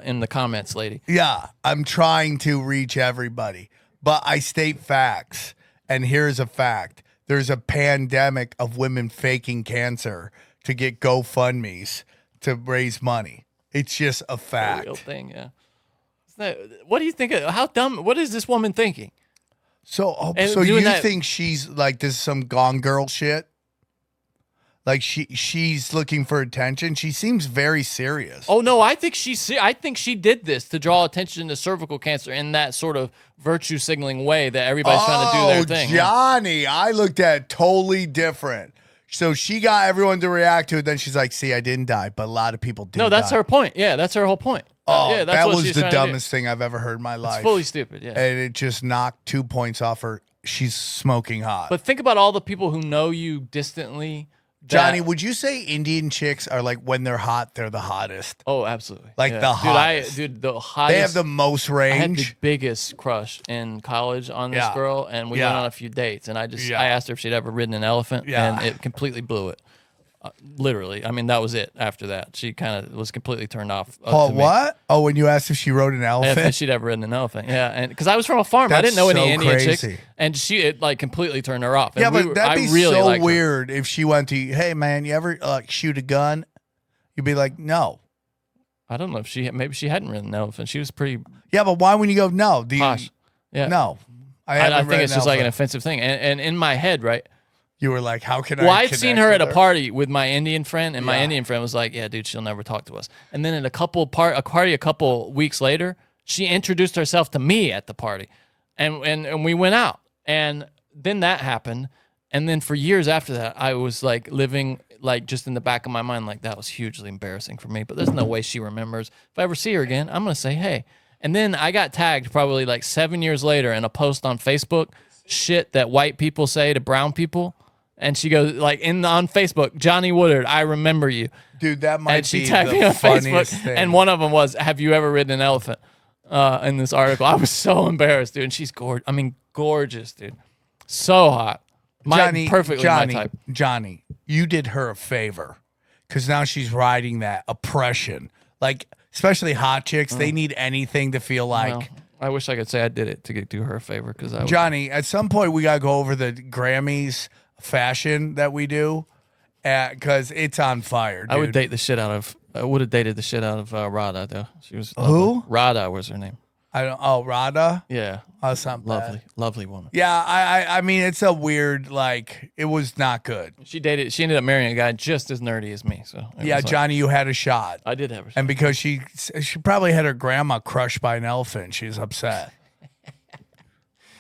in the comments, lady. Yeah, I'm trying to reach everybody, but I state facts. And here's a fact. There's a pandemic of women faking cancer to get GoFundMes to raise money. It's just a fact. A real thing, yeah. What do you think? How dumb? What is this woman thinking? So And you doing that- think she's like, this is some Gone Girl shit? Like she's looking for attention. She seems very serious. Oh no, I think she did this to draw attention to cervical cancer in that sort of virtue signaling way that everybody's trying to do their thing. Johnny, I looked at it totally different. So she got everyone to react to it. Then she's like, "See, I didn't die, but a lot of people did." No, that's her point. Yeah, that's her whole point. Oh, yeah, that's that what was she's the trying to do. dumbest thing I've ever heard in my life. It's fully stupid. Yeah, and it just knocked 2 points off her. She's smoking hot. but think about all the people who know you distantly. Johnny, would you say Indian chicks are like when they're hot, they're the hottest? Oh, absolutely. Like Yeah. the hottest. Dude, the hottest. They have the most I had the range. biggest crush in college on this Yeah. girl, and we Yeah. went on a few dates. And I Yeah. asked her if she'd ever ridden an elephant, Yeah. and it completely blew it. Literally, I mean, that was it. After that, she kind of was completely turned off. Oh, to me. what? Oh, when you asked if she rode an I didn't think elephant? she'd ever ridden an elephant. Yeah, and because I was from a farm, I That's didn't know any so Indian crazy. chicks, and it like completely turned her off. And Yeah, but that'd be I really so liked her. weird if she went to you, "Hey, man, you ever shoot a gun?" You'd be like, "No." I don't know if maybe she hadn't ridden an elephant. She was pretty Yeah, but why when you go, "No"? Do you? posh. Yeah, No. I haven't think read it's just like an elephant. offensive thing. And in my head, right? You were like, "How can I?" Well, I'd seen connect her with at a party with my Indian friend, and my Yeah. Indian friend was like, "Yeah, dude, she'll never talk to us." And then at a party a couple weeks later, she introduced herself to me at the party, and we went out. And then that happened, and then for years after that, I was like living like just in the back of my mind, like that was hugely embarrassing for me. But there's no way she remembers. If I ever see her again, I'm gonna say, "Hey." And then I got tagged probably like 7 years later in a post on Facebook, shit that white people say to brown people. And she goes like on Facebook, "Johnny Woodard, I remember you." Dude, that might And she be tagged me the on funniest Facebook, thing. and one of them was, "Have you ever ridden an elephant?" In this article, I was so embarrassed, dude. And she's gorgeous. I mean, gorgeous, dude. So hot. Perfectly my type. Johnny, you did her a favor because now she's riding that oppression. Like, especially hot chicks, they need anything to feel like. Well, I wish I could say I did it to do her a favor because I. Johnny, at some point we gotta go over the Grammys fashion that we do, because it's on fire. Dude. I would date the shit out of. I would have dated the shit out of Radha though. She was Who? lovely. Radha was her name. I don't. Oh, Radha. Yeah. Oh, that's not bad. Lovely woman. Yeah, I mean, it's a weird, like, it was not good. She ended up marrying a guy just as nerdy as me. So it Yeah, was like- Johnny, you had a shot. I did have a shot. And because she probably had her grandma crushed by an elephant, she was upset.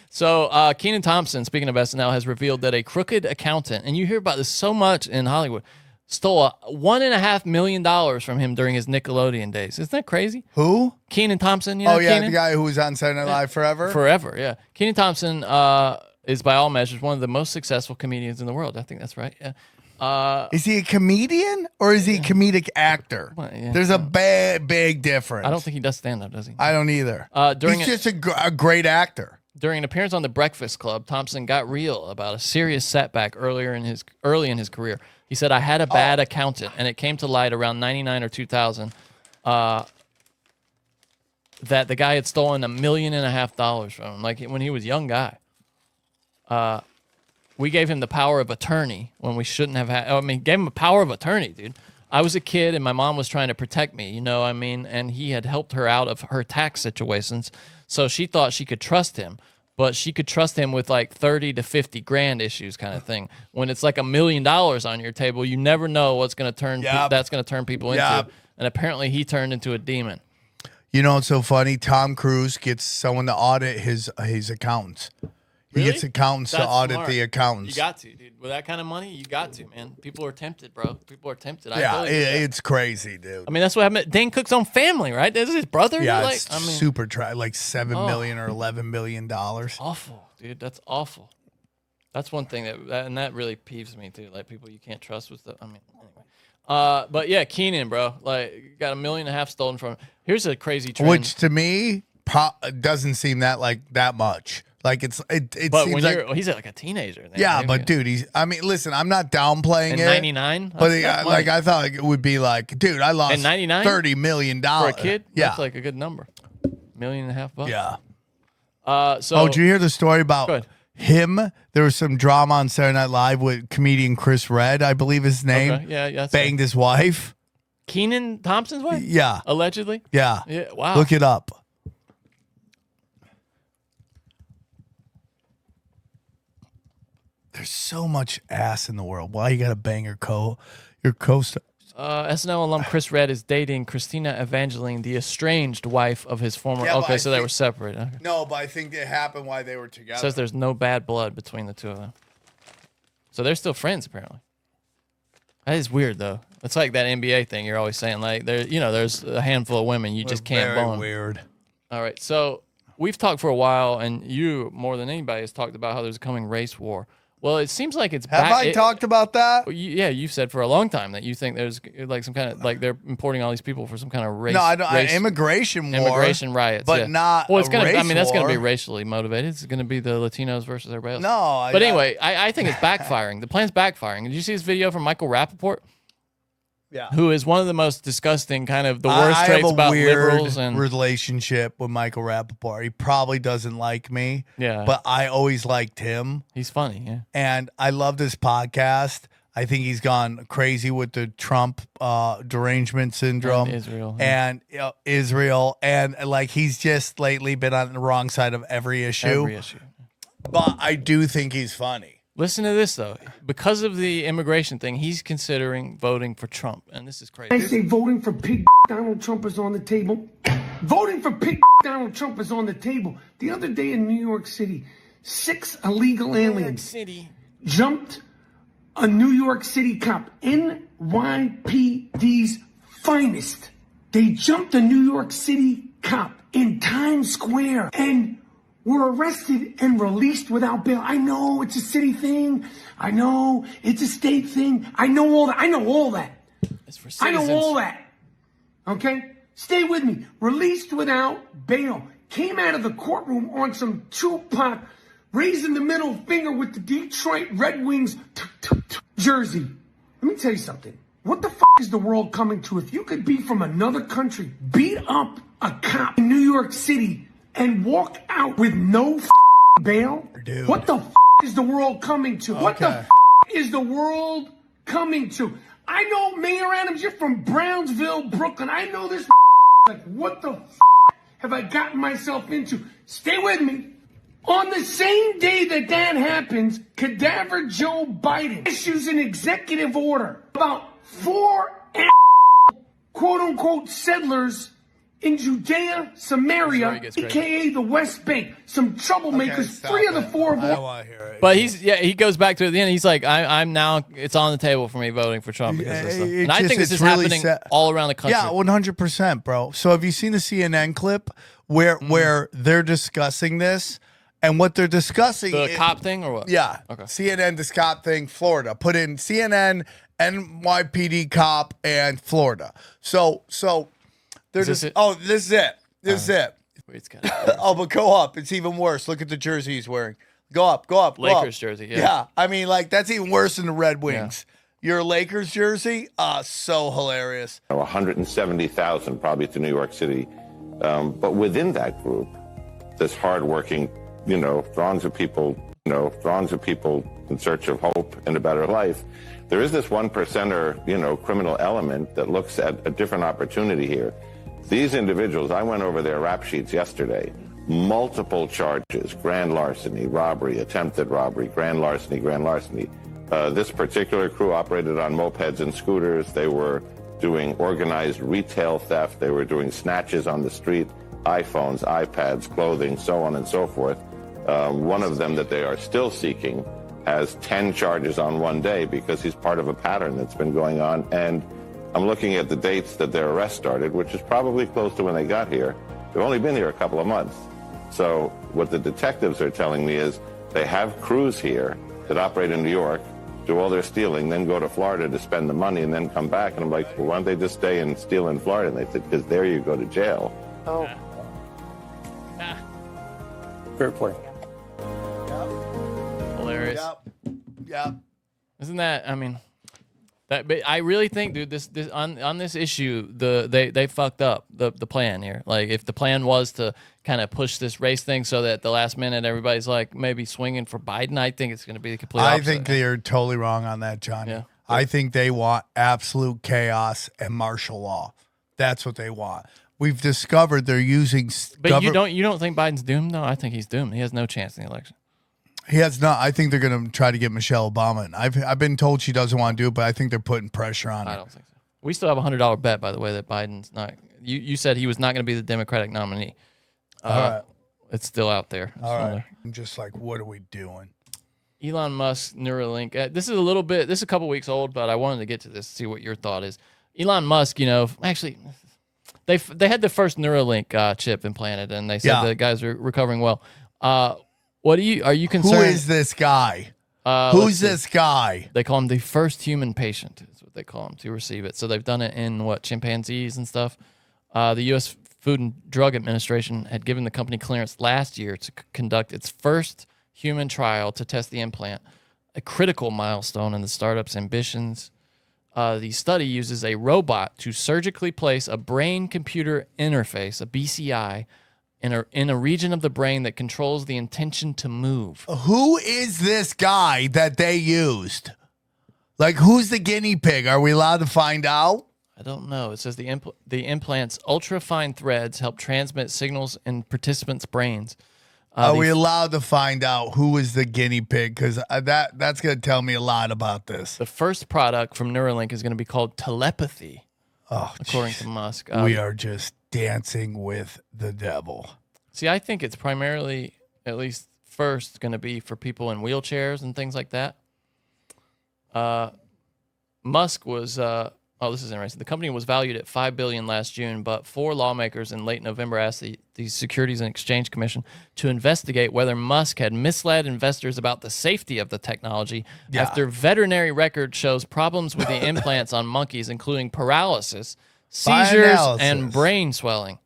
So Kenan Thompson, speaking of SNL, has revealed that a crooked accountant, and you hear about this so much in Hollywood, stole $1.5 million from him during his Nickelodeon days. Isn't that crazy? Who? Kenan Thompson. You know Oh, yeah, Kenan? the guy who was on Saturday Night Live forever? Forever, yeah. Kenan Thompson is, by all measures, one of the most successful comedians in the world. I think that's right. Yeah. Is he a comedian or is he a comedic actor? Well, yeah. There's a big difference. I don't think he does stand-up, does he? I don't either. During He's just a great actor. During an appearance on The Breakfast Club, Thompson got real about a serious setback early in his career. He said, "I had a bad accountant, and it came to light around 99 or 2000 that the guy had stolen $1.5 million from him, like when he was a young guy. we gave him the power of attorney when we shouldn't have had. I mean, gave him a power of attorney, dude. I was a kid and my mom was trying to protect me, you know what I mean? And he had helped her out of her tax situations. So she thought she could trust him, but she could trust him with like 30 to 50 grand issues kind of thing. When it's like $1 million on your table, you never know what's going to turn, that's going to turn people into. And apparently he turned into a demon. You know, it's so funny. Tom Cruise gets someone to audit his accountants. He gets accountants to audit the accountants. You got to, dude. With that kind of money, you got to, man. People are tempted, bro. People are tempted. Yeah, it's crazy, dude. I mean, that's what happened. Dane Cook's own family, right? This is his brother. Yeah, like, it's super like $7 million or $11 million. Awful, dude. That's awful. That's one thing that really peeves me too. Like people you can't trust with anyway. But yeah, Keenan, bro, like got $1.5 million stolen from him. Here's a crazy trend. Which to me doesn't seem that much. Like it but seems when like he's like a teenager. Yeah, but dude, I mean, listen, I'm not downplaying it. 99, but like I thought it would be like, dude, I lost $30 million for a kid. Yeah, that's like a good number. $1.5 million. Yeah. So did you hear the story about him? There was some drama on Saturday Night Live with comedian Chris Redd, I believe his name. Okay. Yeah, that's banged his wife. Kenan Thompson's wife. Yeah, allegedly. Yeah. Wow. Look it up. There's so much ass in the world. Why you gotta bang your co-star? SNL alum Chris Redd is dating Christina Evangeline, the estranged wife of his former. Yeah, so they were separated. Okay. No, but I think it happened while they were together. Says there's no bad blood between the two of them. So they're still friends, apparently. That is weird, though. It's like that NBA thing you're always saying. Like there's a handful of women you just can't bone. Very weird. All right, so we've talked for a while, and you more than anybody has talked about how there's a coming race war. Well, it seems like it's back. Have I talked about that? Yeah, you've said for a long time that you think there's like some kind of like they're importing all these people for some kind of race. No, I don't. Immigration riots, but not. Well, it's gonna. I mean, that's gonna be racially motivated. It's gonna be the Latinos versus everybody else. No, but anyway, I think it's backfiring. The plan's backfiring. Did you see this video from Michael Rappaport? Yeah. Who is one of the most disgusting, kind of the worst traits about liberals and relationship with Michael Rappaport. He probably doesn't like me. Yeah. But I always liked him. He's funny, yeah. And I love this podcast. I think he's gone crazy with the Trump derangement syndrome. And Israel. And Israel. And like he's just lately been on the wrong side of every issue. But I do think he's funny. Listen to this, though. Because of the immigration thing, he's considering voting for Trump. And this is crazy. I say voting for pig Donald Trump is on the table. Voting for pig Donald Trump is on the table. The other day in New York City, 6 illegal aliens jumped a New York City cop, NYPD's finest. They jumped a New York City cop in Times Square and were arrested and released without bail. I know it's a city thing. I know it's a state thing. I know all that. I know all that. It's for I citizens. know all that. Okay? Stay with me. Released without bail. Came out of the courtroom on some Tupac, raising the middle finger with the Detroit Red Wings jersey. Let me tell you something. What the is the world coming to? If you could be from another country, beat up a cop in New York City, and walk out with no bail? Dude. What the is the world coming to? Okay. What the is the world coming to? I know Mayor Adams, you're from Brownsville, Brooklyn. I know this like, what the have I gotten myself into? Stay with me. On the same day that happens, Cadaver Joe Biden issues an executive order about 4 quote-unquote settlers in Judea, Samaria, a.k.a. the West Bank. Some troublemakers, 3 of the 4 of them. But he goes back to it at the end. He's like, I'm now, it's on the table for me voting for Trump because of this stuff. And I think this is really happening all around the country. Yeah, 100%, bro. So have you seen the CNN clip where they're discussing this? And what they're discussing the cop thing or what? Yeah. Okay. CNN, this cop thing, Florida. Put in CNN, NYPD cop, and Florida. So they're just, this is it. This is it. Oh, but go up. It's even worse. Look at the jersey he's wearing. Go up. Lakers jersey, yeah. Yeah. I mean, like, that's even worse than the Red Wings. Yeah. Your Lakers jersey? So hilarious. 170,000 probably to New York City. But within that group, this hardworking, throngs of people throngs of people in search of hope and a better life. There is this 1%er, criminal element that looks at a different opportunity here. These individuals, I went over their rap sheets yesterday, multiple charges, grand larceny, robbery, attempted robbery, grand larceny, grand larceny. This particular crew operated on mopeds and scooters. They were doing organized retail theft. They were doing snatches on the street, iPhones, iPads, clothing, so on and so forth. One of them that they are still seeking has 10 charges on one day because he's part of a pattern that's been going on. And I'm looking at the dates that their arrest started, which is probably close to when they got here. They've only been here a couple of months. So what the detectives are telling me is they have crews here that operate in New York, do all their stealing, then go to Florida to spend the money and then come back. And I'm like, well, why don't they just stay and steal in Florida? And they said, because there you go to jail. Oh. Fair play. Hilarious. Yep. Isn't that? I mean, that. But I really think, dude, this on this issue, they fucked up the plan here. Like, if the plan was to kind of push this race thing so that at the last minute everybody's like maybe swinging for Biden, I think it's going to be the complete opposite. I think they're totally wrong on that, Johnny. Yeah. I think they want absolute chaos and martial law. That's what they want. We've discovered they're using. But you don't think Biden's doomed? No, I think he's doomed. He has no chance in the election. He has not. I think they're going to try to get Michelle Obama. And I've been told she doesn't want to do it, but I think they're putting pressure on her. I don't think so. We still have a $100 bet, by the way, that Biden's not. You said he was not going to be the Democratic nominee. All right. It's still out there. All right. I'm just like, what are we doing? Elon Musk Neuralink. This is a couple weeks old, but I wanted to get to this, see what your thought is. Elon Musk, actually, they had the first Neuralink chip implanted, and they said the guys are recovering well. Are you concerned? Who is this guy? Who's this guy? They call him the first human patient, is what they call him, to receive it. So they've done it in chimpanzees and stuff. The U.S. Food and Drug Administration had given the company clearance last year to conduct its first human trial to test the implant, a critical milestone in the startup's ambitions. The study uses a robot to surgically place a brain-computer interface, a BCI, in a region of the brain that controls the intention to move. Who is this guy that they used? Like, who's the guinea pig? Are we allowed to find out? I don't know. It says the implant's ultra-fine threads help transmit signals in participants' brains. Are we allowed to find out who is the guinea pig? Because that's going to tell me a lot about this. The first product from Neuralink is going to be called telepathy, according to Musk. We are just dancing with the devil. See, I think it's primarily, at least first, going to be for people in wheelchairs and things like that. Musk was... this is interesting. The company was valued at $5 billion last June, but 4 lawmakers in late November asked the Securities and Exchange Commission to investigate whether Musk had misled investors about the safety of the technology after veterinary record shows problems with the implants on monkeys, including paralysis, seizures, and brain swelling.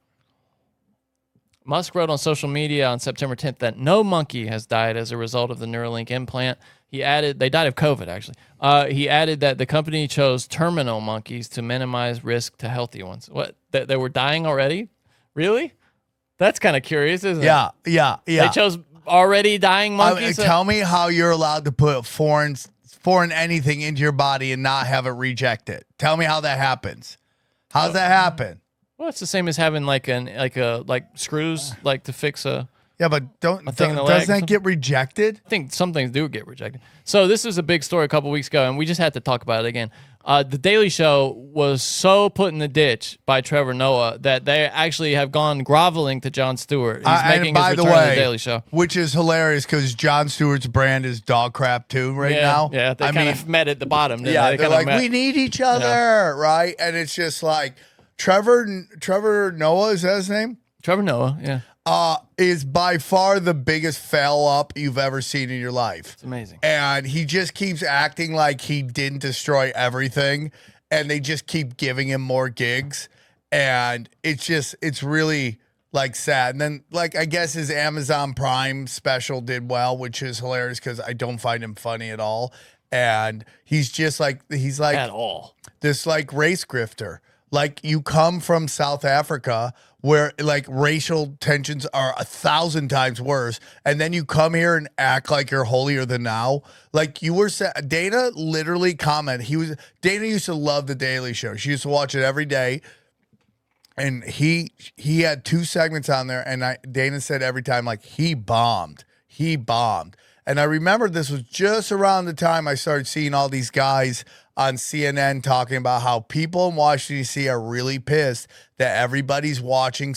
Musk wrote on social media on September 10th that no monkey has died as a result of the Neuralink implant. He added, they died of COVID, actually. He added that the company chose terminal monkeys to minimize risk to healthy ones. What? They were dying already? Really? That's kind of curious, isn't it? Yeah. They chose already dying monkeys? Tell me how you're allowed to put foreign anything into your body and not have it reject it. Tell me how that happens. How does that happen? Well, it's the same as having like screws to fix a... Yeah, but doesn't that get rejected? I think some things do get rejected. So this was a big story a couple weeks ago, and we just had to talk about it again. The Daily Show was so put in the ditch by Trevor Noah that they actually have gone groveling to Jon Stewart. He's making his return to the Daily Show. Which is hilarious because Jon Stewart's brand is dog crap too now. Yeah, they kind of met at the bottom. They're like, we need each other, right? And it's just like, Trevor Noah, is that his name? Trevor Noah, yeah. Is by far the biggest fail up you've ever seen in your life. It's amazing. And he just keeps acting like he didn't destroy everything, and they just keep giving him more gigs. And it's really like sad. And then I guess his Amazon Prime special did well, which is hilarious because I don't find him funny at all. And he's like at all. This race grifter. Like, you come from South Africa where, like, racial tensions are 1,000 times worse, and then you come here and act like you're holier than thou. Like, you were Dana literally commented. Dana used to love The Daily Show. She used to watch it every day. And he had 2 segments on there, and Dana said every time, like, he bombed. And I remember this was just around the time I started seeing all these guys on CNN talking about how people in Washington, D.C. are really pissed that everybody's watching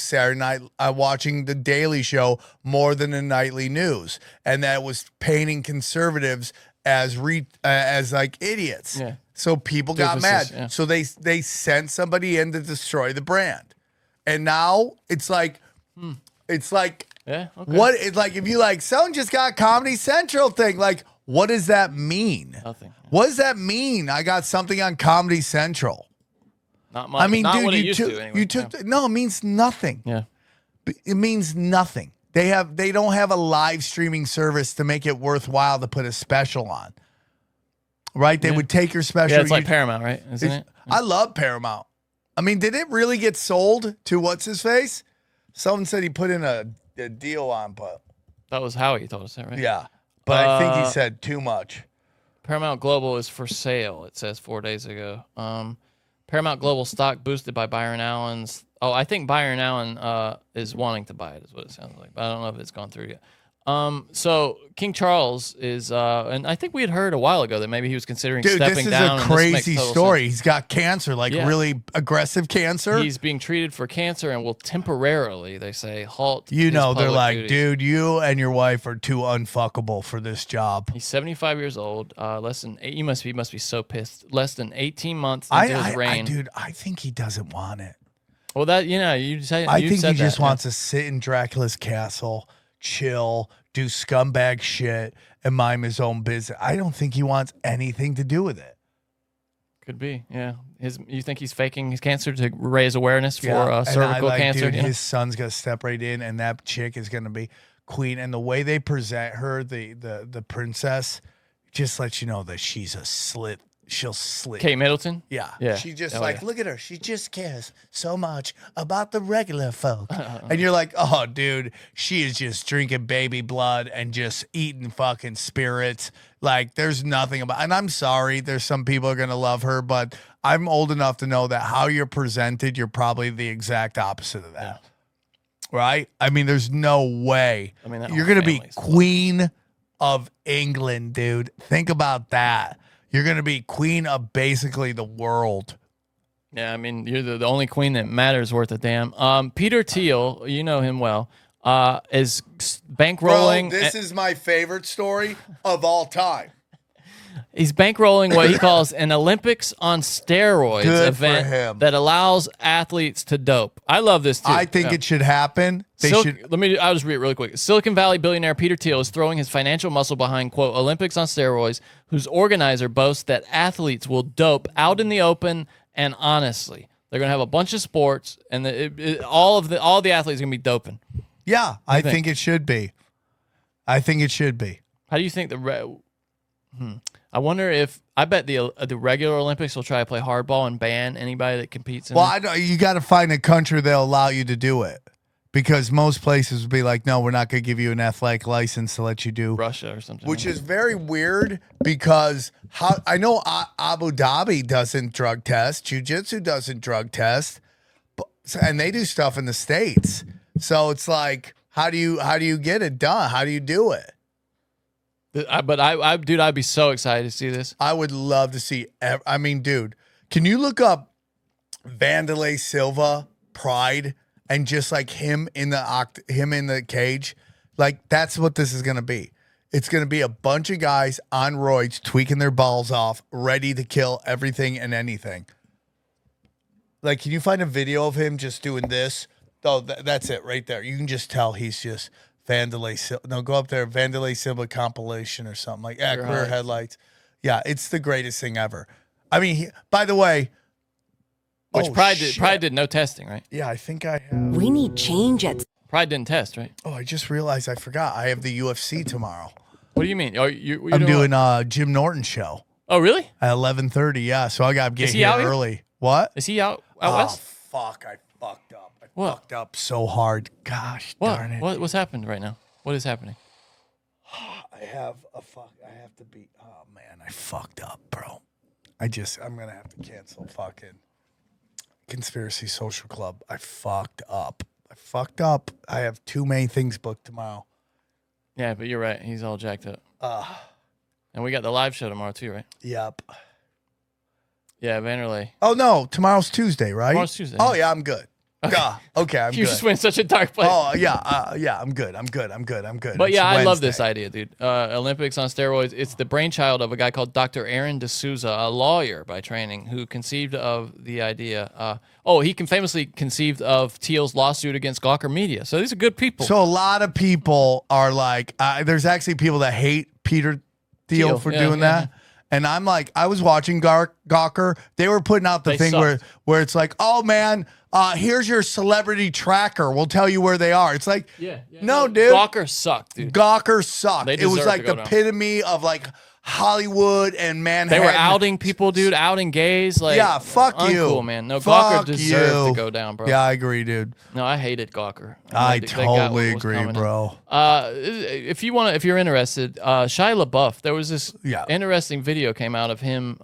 watching The Daily Show more than the nightly news, and that was painting conservatives as like idiots. Yeah. So people got mad. Yeah. So they sent somebody in to destroy the brand, and now it's like, yeah, okay. What? It's like, if you like, someone just got Comedy Central thing. Like, what does that mean? Nothing. Yeah. What does that mean? I got something on Comedy Central. Not much. I mean, not dude, what it you used took. to, anyway. You took. No, it means nothing. Yeah. It means nothing. They don't have a live streaming service to make it worthwhile to put a special on. Right? They would take your special. Yeah, it's like Paramount, right? Isn't it? I love Paramount. I mean, did it really get sold to what's his face? Someone said he put in a deal on, but that was Howie told us that, right? Yeah, but I think he said too much. Paramount Global is for sale. It says 4 days ago. Paramount Global stock boosted by Byron Allen's. Oh, I think Byron Allen is wanting to buy it. Is what it sounds like, but I don't know if it's gone through yet. So King Charles is, and I think we had heard a while ago that maybe he was considering stepping down. This is a crazy story. He's got cancer, like really aggressive cancer. He's being treated for cancer and will temporarily, they say, halt. You know, they're like, duties. dude, you and your wife are too unfuckable for this job. He's 75 years old. Less than 8. You must be so pissed. Less than 18 months into his reign. Dude, I think he doesn't want it. Well, that you say. I think he just wants to sit in Dracula's castle, chill, do scumbag shit, and mind his own business. I don't think he wants anything to do with it. Could be, yeah. You think he's faking his cancer to raise awareness for cervical cancer? Dude, his son's gonna step right in, and that chick is gonna be queen. And the way they present her, the princess, just lets you know that she's a slit. She'll slit. Kate Middleton? Yeah. She just look at her. She just cares so much about the regular folk. And you're like, oh, dude, she is just drinking baby blood and just eating fucking spirits. Like, there's nothing about, and I'm sorry, there's some people are going to love her, but I'm old enough to know that how you're presented, you're probably the exact opposite of that. Yeah. Right? I mean, there's no way. I mean, you're going to be queen of England, dude. Think about that. You're going to be queen of basically the world. Yeah, I mean, you're the only queen that matters worth a damn. Peter Thiel, you know him well, is bankrolling. Bro, this is my favorite story of all time. He's bankrolling what he calls an Olympics on steroids event that allows athletes to dope. I love this too. I think it should happen. I'll just read it really quick. Silicon Valley billionaire Peter Thiel is throwing his financial muscle behind, quote, Olympics on steroids, whose organizer boasts that athletes will dope out in the open and honestly. They're going to have a bunch of sports, and all the athletes are going to be doping. Yeah, I think it should be. I think it should be. How do you think I wonder if I bet the regular Olympics will try to play hardball and ban anybody that competes in it. You got to find a country that'll allow you to do it, because most places would be like, no, we're not going to give you an athletic license to let you do Russia or something, which is very weird because I know Abu Dhabi doesn't drug test, jiu-jitsu doesn't drug test, and they do stuff in the States. So it's like, how do you get it done? How do you do it? But dude, I'd be so excited to see this. I would love to see. I mean, dude, can you look up Vanderlei Silva Pride and just like him in the cage? Like, that's what this is gonna be. It's gonna be a bunch of guys on roids tweaking their balls off, ready to kill everything and anything. Like, can you find a video of him just doing this? Oh, that's it right there. You can just tell he's just. Vanderlei Silva. No, go up there. Vanderlei Silva compilation or something like that. Career Headlights. Yeah, it's the greatest thing ever. I mean, by the way, which Pride did no testing, right? Yeah, I think I have. We need change at Pride didn't test, right? Oh, I just realized I forgot. I have the UFC tomorrow. What do you mean? I'm doing Jim Norton show. Oh, really? At 11:30. Yeah, so I got to get here early. What? Is he out Oh, west? fuck. I fucked up. I What? fucked up so hard. Gosh darn it. What's happened right now? What is happening? I have to be. Oh, man. I fucked up, bro. I'm going to have to cancel fucking Conspiracy Social Club. I fucked up. I have too many things booked tomorrow. Yeah, but you're right. He's all jacked up. And we got the live show tomorrow too, right? Yep. Yeah, Vanderlei. Oh, no. Tomorrow's Tuesday, right? Tomorrow's Tuesday. Oh, yeah, I'm good. Okay, I'm You good. just went such a dark place. Oh, yeah. Yeah, I'm good. But It's yeah, I love Wednesday. this idea, dude. Olympics on steroids. It's the brainchild of a guy called Dr. Aaron D'Souza, a lawyer by training, who conceived of the idea. He famously conceived of Thiel's lawsuit against Gawker Media. So these are good people. So a lot of people are like, there's actually people that hate Peter Thiel for doing that. And I'm like, I was watching Gawker. They were putting out the thing where it's like, oh man, here's your celebrity tracker. We'll tell you where they are. It's like, no, dude. Gawker sucked, dude. Gawker sucked. It was deserve like to go the down. epitome of like Hollywood and Manhattan. They were outing people, dude, outing gays. Like, yeah, fuck you. Uncool, man. No, Fuck Gawker deserved you. to go down, bro. Yeah, I agree, dude. No, I hated Gawker. I They got totally what was agree, coming in. bro. If you're interested, Shia LaBeouf, there was this interesting video came out of him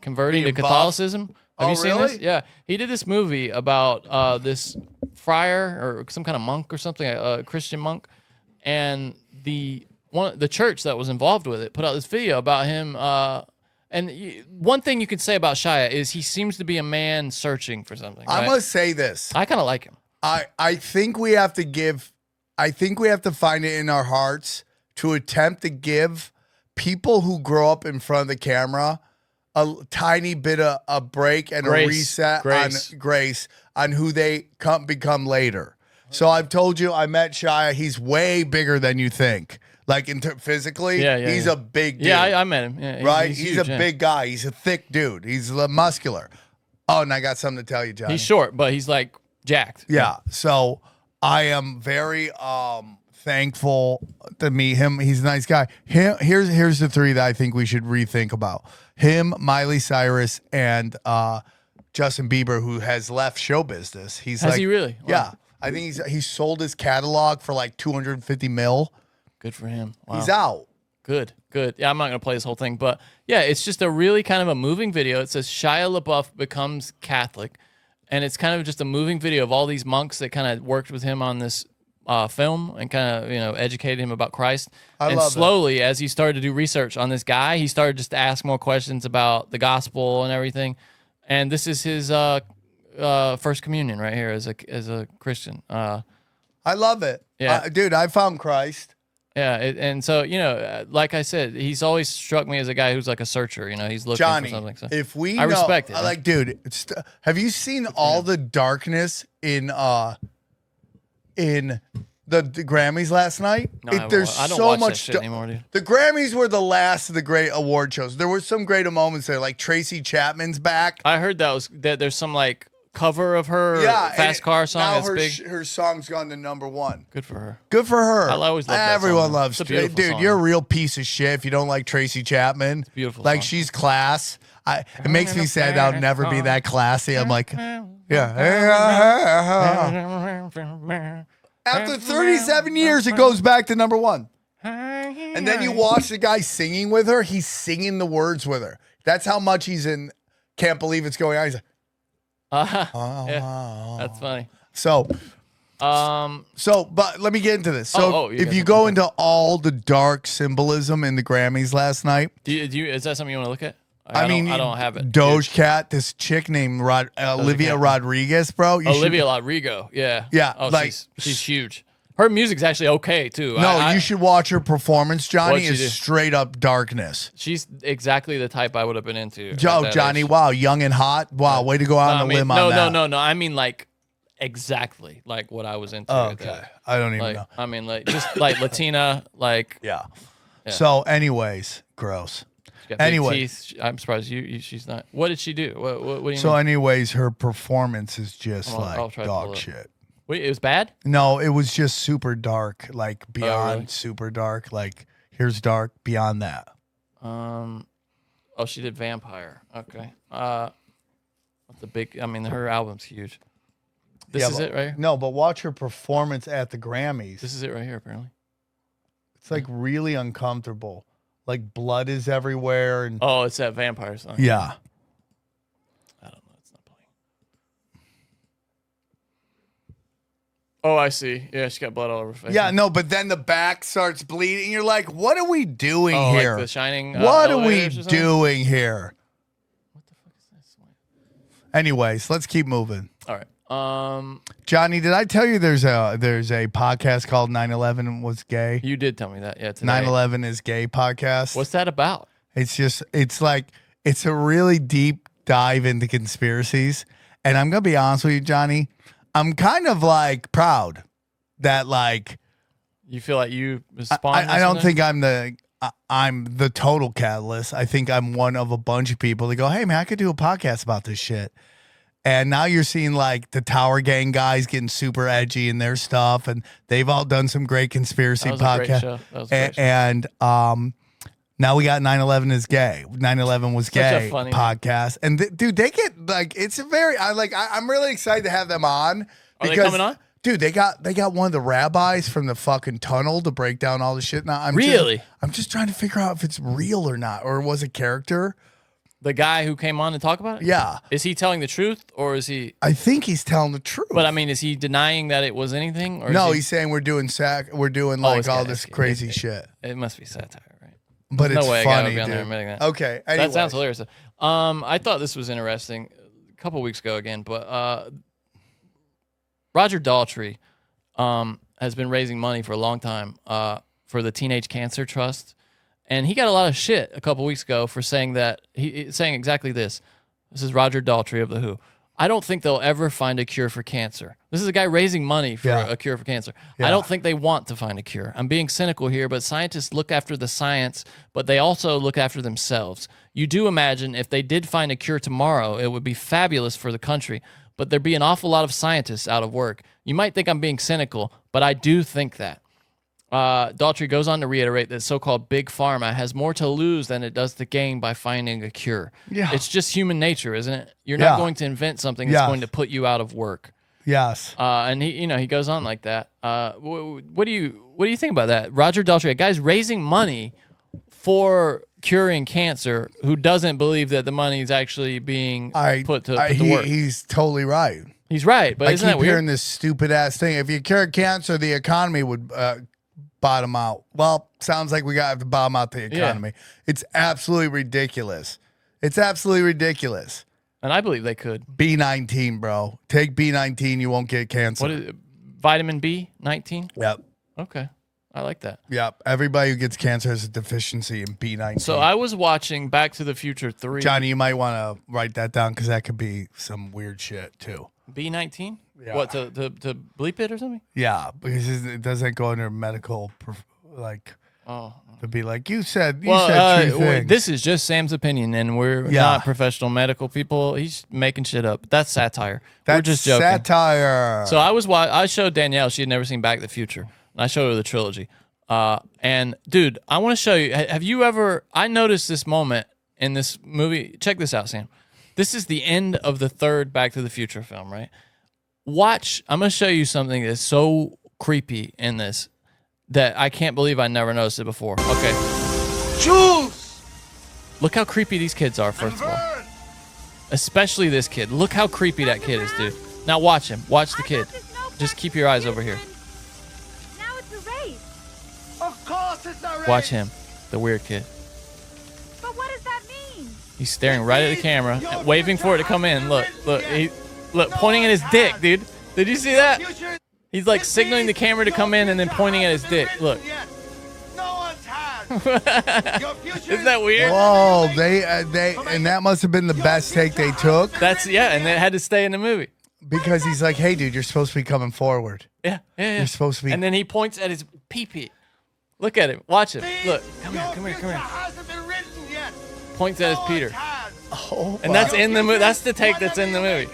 converting to Being buff? Catholicism. Have you seen really? this? Yeah, he did this movie about this friar or some kind of monk or something, a Christian monk, and the church that was involved with it put out this video about him. One thing you could say about Shia is he seems to be a man searching for something. I right? must say this. I kind of like him. I think we have to find it in our hearts to attempt to give people who grow up in front of the camera a tiny bit of a break and a reset on grace on who they become later. So I've told you, I met Shia. He's way bigger than you think. Like physically, he's a big dude. Yeah, I met him. Yeah, right? He's He's huge, a big guy. He's a thick dude. He's muscular. Oh, and I got something to tell you, Johnny. He's short, but he's like jacked. Yeah. So I am very thankful to meet him. He's a nice guy. Here's the three that I think we should rethink about. Him, Miley Cyrus, and Justin Bieber, who has left show business. Has he really? Wow. Yeah. I think he's sold his catalog for like $250 million. Good for him. Wow. He's out. Good. Yeah, I'm not going to play this whole thing, but yeah, it's just a really kind of a moving video. It says Shia LaBeouf becomes Catholic, and it's kind of just a moving video of all these monks that kind of worked with him on this film and kind of, educated him about Christ. And slowly, as he started to do research on this guy, he started just to ask more questions about the gospel and everything. And this is his first communion right here as a Christian. I love it. Yeah. Dude, I found Christ. Yeah, and so, like I said, he's always struck me as a guy who's like a searcher. He's looking Johnny, for something. So if we I respect it. man. Like, dude, have you seen all the darkness in the Grammys last night? No, I There's don't so watch much that shit anymore, dude. The Grammys were the last of the great award shows. There were some great moments there, like Tracy Chapman's back. I heard that there's some like cover of her Fast Car song now that's big. her song's gone to #1. Good for her. Good for her. I always love that Everyone song. loves It's a beautiful dude. song. You're a real piece of shit if you don't like Tracy Chapman. It's beautiful. Like song. she's class. It makes me sad I'll never be that classy. I'm like, yeah. After 37 years, it goes back to #1. And then you watch the guy singing with her. He's singing the words with her. That's how much he's in. Can't believe it's going on. He's like, yeah, that's funny. But let me get into this. So if you go into all the dark symbolism in the Grammys last night. Is that something you want to look at? I don't have it. Doge Cat, this chick named Olivia Rodriguez, bro. Olivia Rodrigo, yeah. Yeah, Oh, like she's huge. Her music's actually okay too. No, you should watch her performance, Johnny. What'd she Is do? straight up darkness. She's exactly the type I would have been into. Johnny, wow, young and hot. Wow, way to go out on a limb on that. No. I mean like exactly like what I was into. Okay, I don't even know. I mean like just like Latina, like yeah. So, anyways, gross. Anyway, I'm surprised she's not. What did she do? What do you mean? So, anyways, her performance is just I'll like try to pull dog it. shit. Wait, it was bad? No, it was just super dark, like beyond really? super dark. Like here's dark beyond that. Oh, she did Vampire. Okay. That's a big. I mean, her album's huge. This is it right here. No, but watch her performance at the Grammys. This is it right here. Apparently, it's like really uncomfortable. Like blood is everywhere, and oh, it's that vampire song. yeah. I don't know. It's not playing. Oh, I see. Yeah, she got blood all over her face. Yeah, no, but then the back starts bleeding. You're like, what are we doing here? Like the Shining. What are we doing here? What the fuck is this? Anyways, let's keep moving. All right. Johnny, did I tell you there's a podcast called 9/11 was gay? You did tell me that. Yeah, today. 9/11 is gay podcast. What's that about? It's a really deep dive into conspiracies. And I'm gonna be honest with you, Johnny. I'm kind of like proud that like you feel like you spawned. I don't think I'm the total catalyst. I think I'm one of a bunch of people that go, hey man, I could do a podcast about this shit. And now you're seeing like the Tower Gang guys getting super edgy in their stuff, and they've all done some great conspiracy podcasts. And now we got 9/11 is gay. 9/11 was gay podcast, and dude, they get like it's a very I'm really excited to have them on. Are they coming on? Dude, they got one of the rabbis from the fucking tunnel to break down all the shit. Now I'm just trying to figure out if it's real or not, or was it character. The guy who came on to talk about it? Yeah. Is he telling the truth or is he? I think he's telling the truth. But I mean, is he denying that it was anything? Or no, he's saying we're doing like all this crazy shit. It must be satire, right? But There's it's no way funny, I gotta be on dude. there admitting that. Okay, that sounds hilarious. I thought this was interesting a couple weeks ago again, but Roger Daltrey has been raising money for a long time for the Teenage Cancer Trust. And he got a lot of shit a couple weeks ago for saying that saying exactly this. This is Roger Daltrey of The Who. I don't think they'll ever find a cure for cancer. This is a guy raising money for a cure for cancer. Yeah. I don't think they want to find a cure. I'm being cynical here, but scientists look after the science, but they also look after themselves. You do imagine if they did find a cure tomorrow, it would be fabulous for the country, but there'd be an awful lot of scientists out of work. You might think I'm being cynical, but I do think that. Daltrey goes on to reiterate that so-called big pharma has more to lose than it does to gain by finding a cure. Yeah. It's just human nature, isn't it? You're not going to invent something that's going to put you out of work. Yes. And he goes on like that. What do you think about that? Roger Daltrey, a guy's raising money for curing cancer who doesn't believe that the money is actually being put to work. He's totally right. He's right, but isn't that weird? I keep hearing this stupid ass thing. If you cure cancer, the economy would bottom out. Well, sounds like we got to bottom out the economy. Yeah. It's absolutely ridiculous. It's absolutely ridiculous. And I believe they could. B19, bro. Take B19, you won't get cancer. What is it? Vitamin B19? Yep. Okay. I like that. Yep. Everybody who gets cancer has a deficiency in B19. So I was watching Back to the Future 3. Johnny, you might want to write that down because that could be some weird shit too. B19? Yeah. What, to bleep it or something? Yeah, because it doesn't go under medical, to be like, you said two things. This is just Sam's opinion, and we're not professional medical people. He's making shit up. That's satire. We're just joking. Satire. So I showed Danielle, she had never seen Back to the Future, and I showed her the trilogy. And dude, I want to show you, have you ever, I noticed this moment in this movie. Check this out, Sam. This is the end of the third Back to the Future film, right? Watch, I'm going to show you something that's so creepy in this that I can't believe I never noticed it before. Okay. Choose! Look how creepy these kids are, first of all. Especially this kid. Look how creepy that kid is, dude. Now watch him. Watch the kid. Just keep your eyes over here. Now it's a race. Of course it's a race. Watch him, the weird kid. But what does that mean? He's staring right at the camera, waving for it to come in. Look, pointing at his dick, dude. Did you see that? He's like signaling the camera to come in and then pointing at his dick. Look. Isn't that weird? Whoa, and that must have been the best take they took. And it had to stay in the movie. Because he's like, hey, dude, you're supposed to be coming forward. Yeah. You're supposed to be. And then he points at his pee-pee. Look at him. Watch him. Look. Come here. Points at his Peter. Oh, and that's in the movie. That's the take that's in the movie.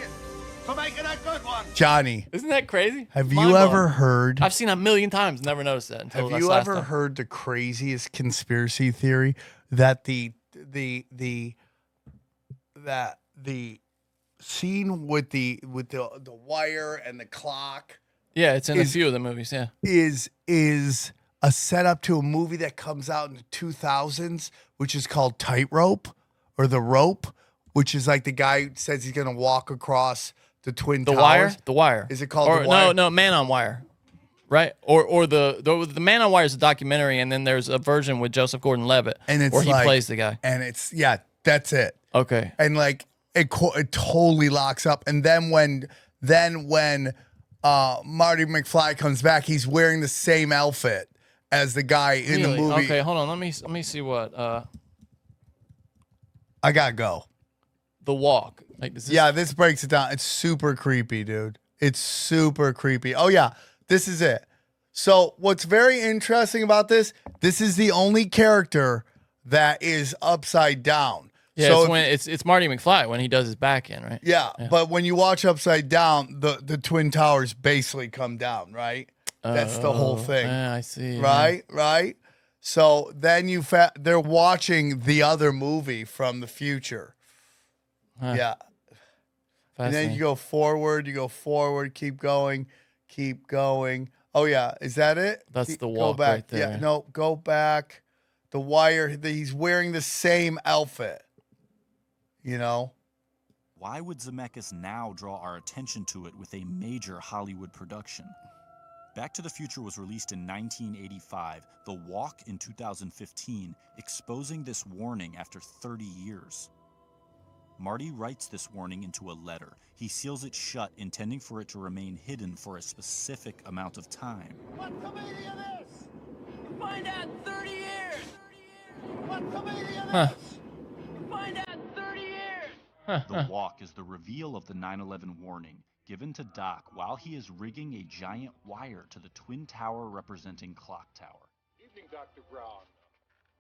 Johnny. Isn't that crazy? Have you ever heard? I've seen it a million times, never noticed that until Have you ever heard the craziest conspiracy theory that the scene with the wire and the clock. Yeah, it's in a few of the movies. Yeah, is a setup to a movie that comes out in the 2000s, which is called Tightrope or The Rope, which is like the guy says he's gonna walk across the Twin Towers. The Wire. Is it called The Wire? No, Man on Wire. Right, or the Man on Wire is a documentary, and then there's a version with Joseph Gordon-Levitt, and it's where he like, plays the guy. And it's that's it. Okay, and like it totally locks up. And then when Marty McFly comes back, he's wearing the same outfit as the guy in the movie. Okay, hold on. Let me see what. I gotta go. The Walk. Like this breaks it down. It's super creepy, dude. It's super creepy. Oh yeah, this is it. So what's very interesting about this? This is the only character that is upside down. Yeah, so it's Marty McFly when he does his back end, right? Yeah, but when you watch Upside Down, the Twin Towers basically come down, right? That's the whole thing. Yeah, I see. Right, right. So then they're watching the other movie from the future. Yeah. And then you go forward, keep going. Oh yeah, is that it? That's the walk go back. right there. Yeah, no, go back. The Wire, he's wearing the same outfit. You know? Why would Zemeckis now draw our attention to it with a major Hollywood production? Back to the Future was released in 1985, The Walk in 2015, exposing this warning after 30 years. Marty writes this warning into a letter. He seals it shut, intending for it to remain hidden for a specific amount of time. What comedian is? Find out in 30 years! What comedian is? Find out in 30 years! The Walk is the reveal of the 9/11 warning given to Doc while he is rigging a giant wire to the Twin Tower representing Clock Tower. Evening, Dr. Brown.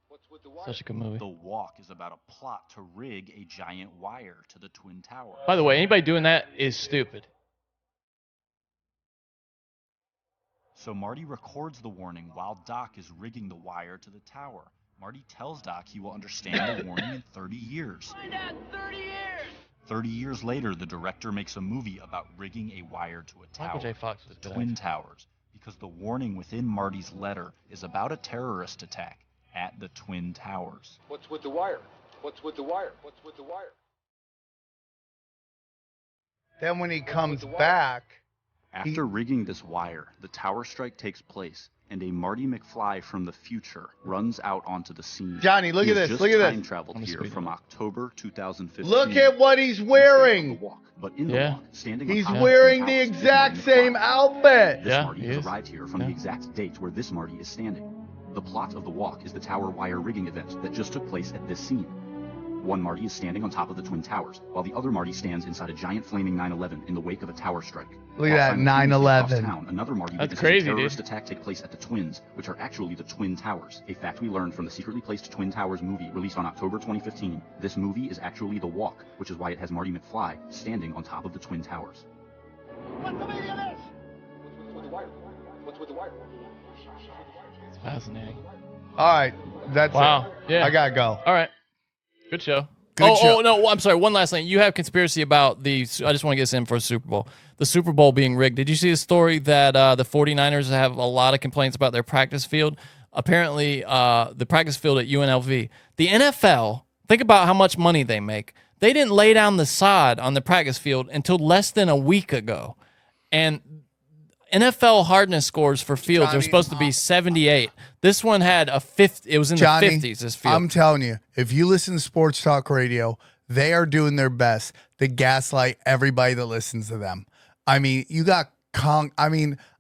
What's with the wire? Such a good movie. The Walk is about a plot to rig a giant wire to the Twin Tower. By the way, anybody doing that is stupid. So Marty records the warning while Doc is rigging the wire to the tower. Marty tells Doc he will understand the warning in 30 years. Find out in 30 years! 30 years later, the director makes a movie about rigging a wire to a tower, Michael J. Fox is the good Twin actor. Towers, because the warning within Marty's letter is about a terrorist attack at the Twin Towers. What's with the wire? What's with the wire? What's with the wire? Then when he comes back... After rigging this wire, the tower strike takes place, and a Marty McFly from the future runs out onto the scene. Johnny, look He at has this, just look at this. time traveled here from October 2015. Look at what he's wearing. But in the walk, standing on He's top of wearing Twin the Towers, exact is Marty same McFly. outfit. This Marty has arrived here from the exact date where this Marty is standing. The plot of the walk is the tower wire rigging event that just took place at this scene. One Marty is standing on top of the Twin Towers, while the other Marty stands inside a giant flaming 9/11 in the wake of a tower strike. Look at that 9/11. Town, another Marty That's witnesses crazy, a terrorist dude. attack take place at the Twins, which are actually the Twin Towers. A fact we learned from the secretly placed Twin Towers movie released on October 2015. This movie is actually The Walk, which is why it has Marty McFly standing on top of the Twin Towers. What comedian is? What's with the wire? What's with the wire? It's fascinating. All right, that's Wow. it. Yeah. I gotta go. All right. Good show. Good show. Oh, no, I'm sorry. One last thing. You have conspiracy about I just want to get this in for the Super Bowl. The Super Bowl being rigged. Did you see the story that the 49ers have a lot of complaints about their practice field? Apparently, the practice field at UNLV. The NFL, think about how much money they make. They didn't lay down the sod on the practice field until less than a week ago. And NFL hardness scores for fields are supposed to be 78. This one had a 50. It was in the 50s, this field. I'm telling you, if you listen to sports talk radio, they are doing their best to gaslight everybody that listens to them. I mean,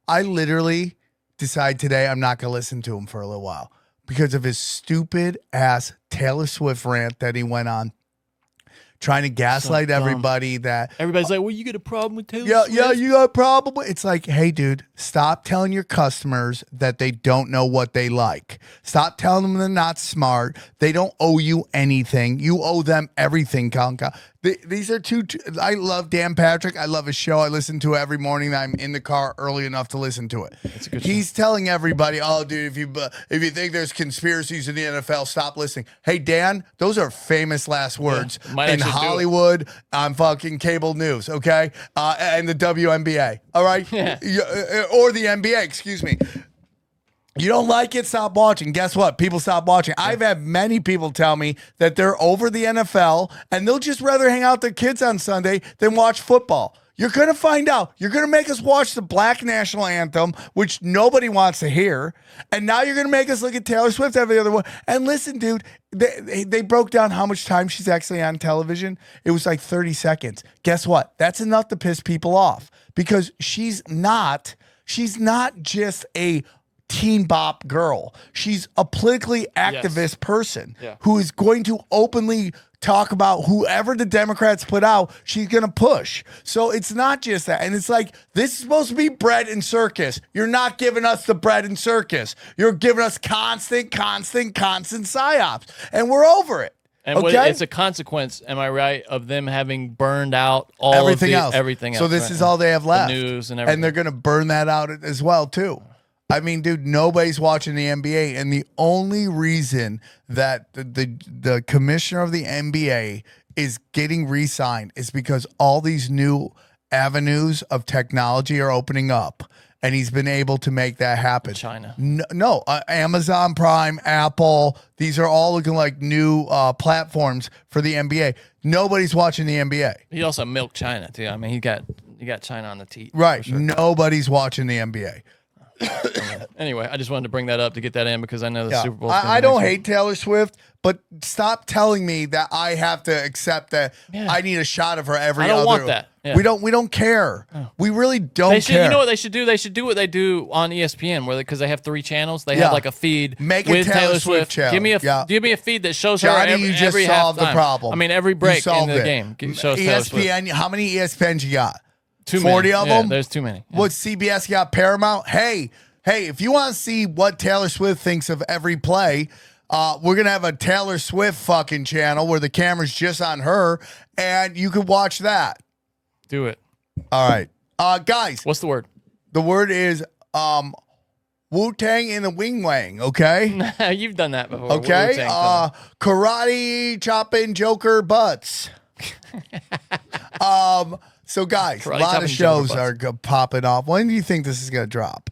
I literally decided today I'm not going to listen to him for a little while because of his stupid ass Taylor Swift rant that he went on. Trying to gaslight everybody that everybody's like, well, you get a problem with Taylor Swift? Yeah, you got a problem with. It's like, hey, dude, stop telling your customers that they don't know what they like. Stop telling them they're not smart. They don't owe you anything. You owe them everything, Kanka. These are two. I love Dan Patrick. I love his show. I listen to it every morning. I'm in the car early enough to listen to it. It's a good He's telling everybody, "Oh, dude, if you think there's conspiracies in the NFL, stop listening." Hey, Dan, those are famous last words in Hollywood on fucking cable news. Okay, and the WNBA. All right, or the NBA. Excuse me. You don't like it, stop watching. Guess what? People stop watching. I've had many people tell me that they're over the NFL and they'll just rather hang out with their kids on Sunday than watch football. You're going to find out. You're going to make us watch the Black National Anthem, which nobody wants to hear. And now you're going to make us look at Taylor Swift every other one. And listen, dude, they broke down how much time she's actually on television. It was like 30 seconds. Guess what? That's enough to piss people off because she's not just a teen bop girl. She's a politically activist person who is going to openly talk about whoever the Democrats put out, she's going to push. So it's not just that. And it's like, this is supposed to be bread and circus. You're not giving us the bread and circus. You're giving us constant psyops. And we're over it. And it's a consequence, am I right, of them having burned out everything else. So this is all they have left. The news and everything. And they're going to burn that out as well, too. I mean, dude, nobody's watching the NBA, and the only reason that the commissioner of the NBA is getting re-signed is because all these new avenues of technology are opening up, and he's been able to make that happen. China. No, Amazon Prime, Apple, these are all looking like new platforms for the NBA. Nobody's watching the NBA. He also milked China, too. I mean, you got China on the teat. Right. Sure. Nobody's watching the NBA. Anyway, I just wanted to bring that up to get that in because I know the Super Bowl. I don't hate Taylor Swift, but stop telling me that I have to accept that I need a shot of her every other. I don't want that. Yeah. We don't care. Oh. We really don't care. You know what they should do? They should do what they do on ESPN, because they have 3 channels. They have like a feed with Taylor Swift. Channel. Give me a feed that shows Johnny, her you just every solved halftime. the problem. I mean, every break in the game shows Taylor Swift. ESPN. How many ESPNs you got? Too 40 many. of them. There's too many. What CBS got? Paramount. Hey, if you want to see what Taylor Swift thinks of every play, we're going to have a Taylor Swift fucking channel where the camera's just on her, and you can watch that. Do it. All right. Guys. What's the word? The word is Wu-Tang in the Wing Wang, okay? You've done that before. Okay. Karate chopping Joker butts. So, guys, Karate a lot of shows are popping off. When do you think this is going to drop?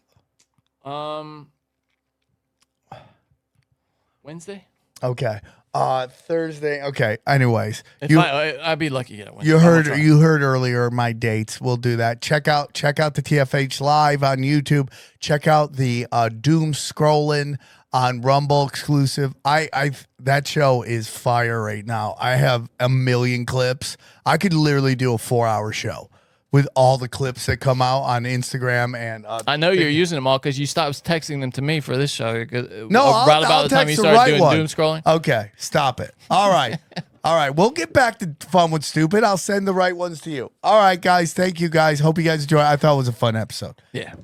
Wednesday. Okay. Thursday. Okay. Anyways, I'd be lucky to get it Wednesday. You heard earlier my dates. We'll do that. Check out the TFH Live on YouTube. Check out the Doom Scrolling on Rumble exclusive. That show is fire right now. I have a million clips. I could literally do a 4-hour show with all the clips that come out on Instagram. And I know you're using them all because you stopped texting them to me for this show. No, I'll the time you text started the doing one. doom scrolling. Okay, stop it. All right. All right, we'll get back to Fun with Stupid. I'll send the right ones to you. All right, guys. Thank you, guys. Hope you guys enjoy it. I thought it was a fun episode. Yeah.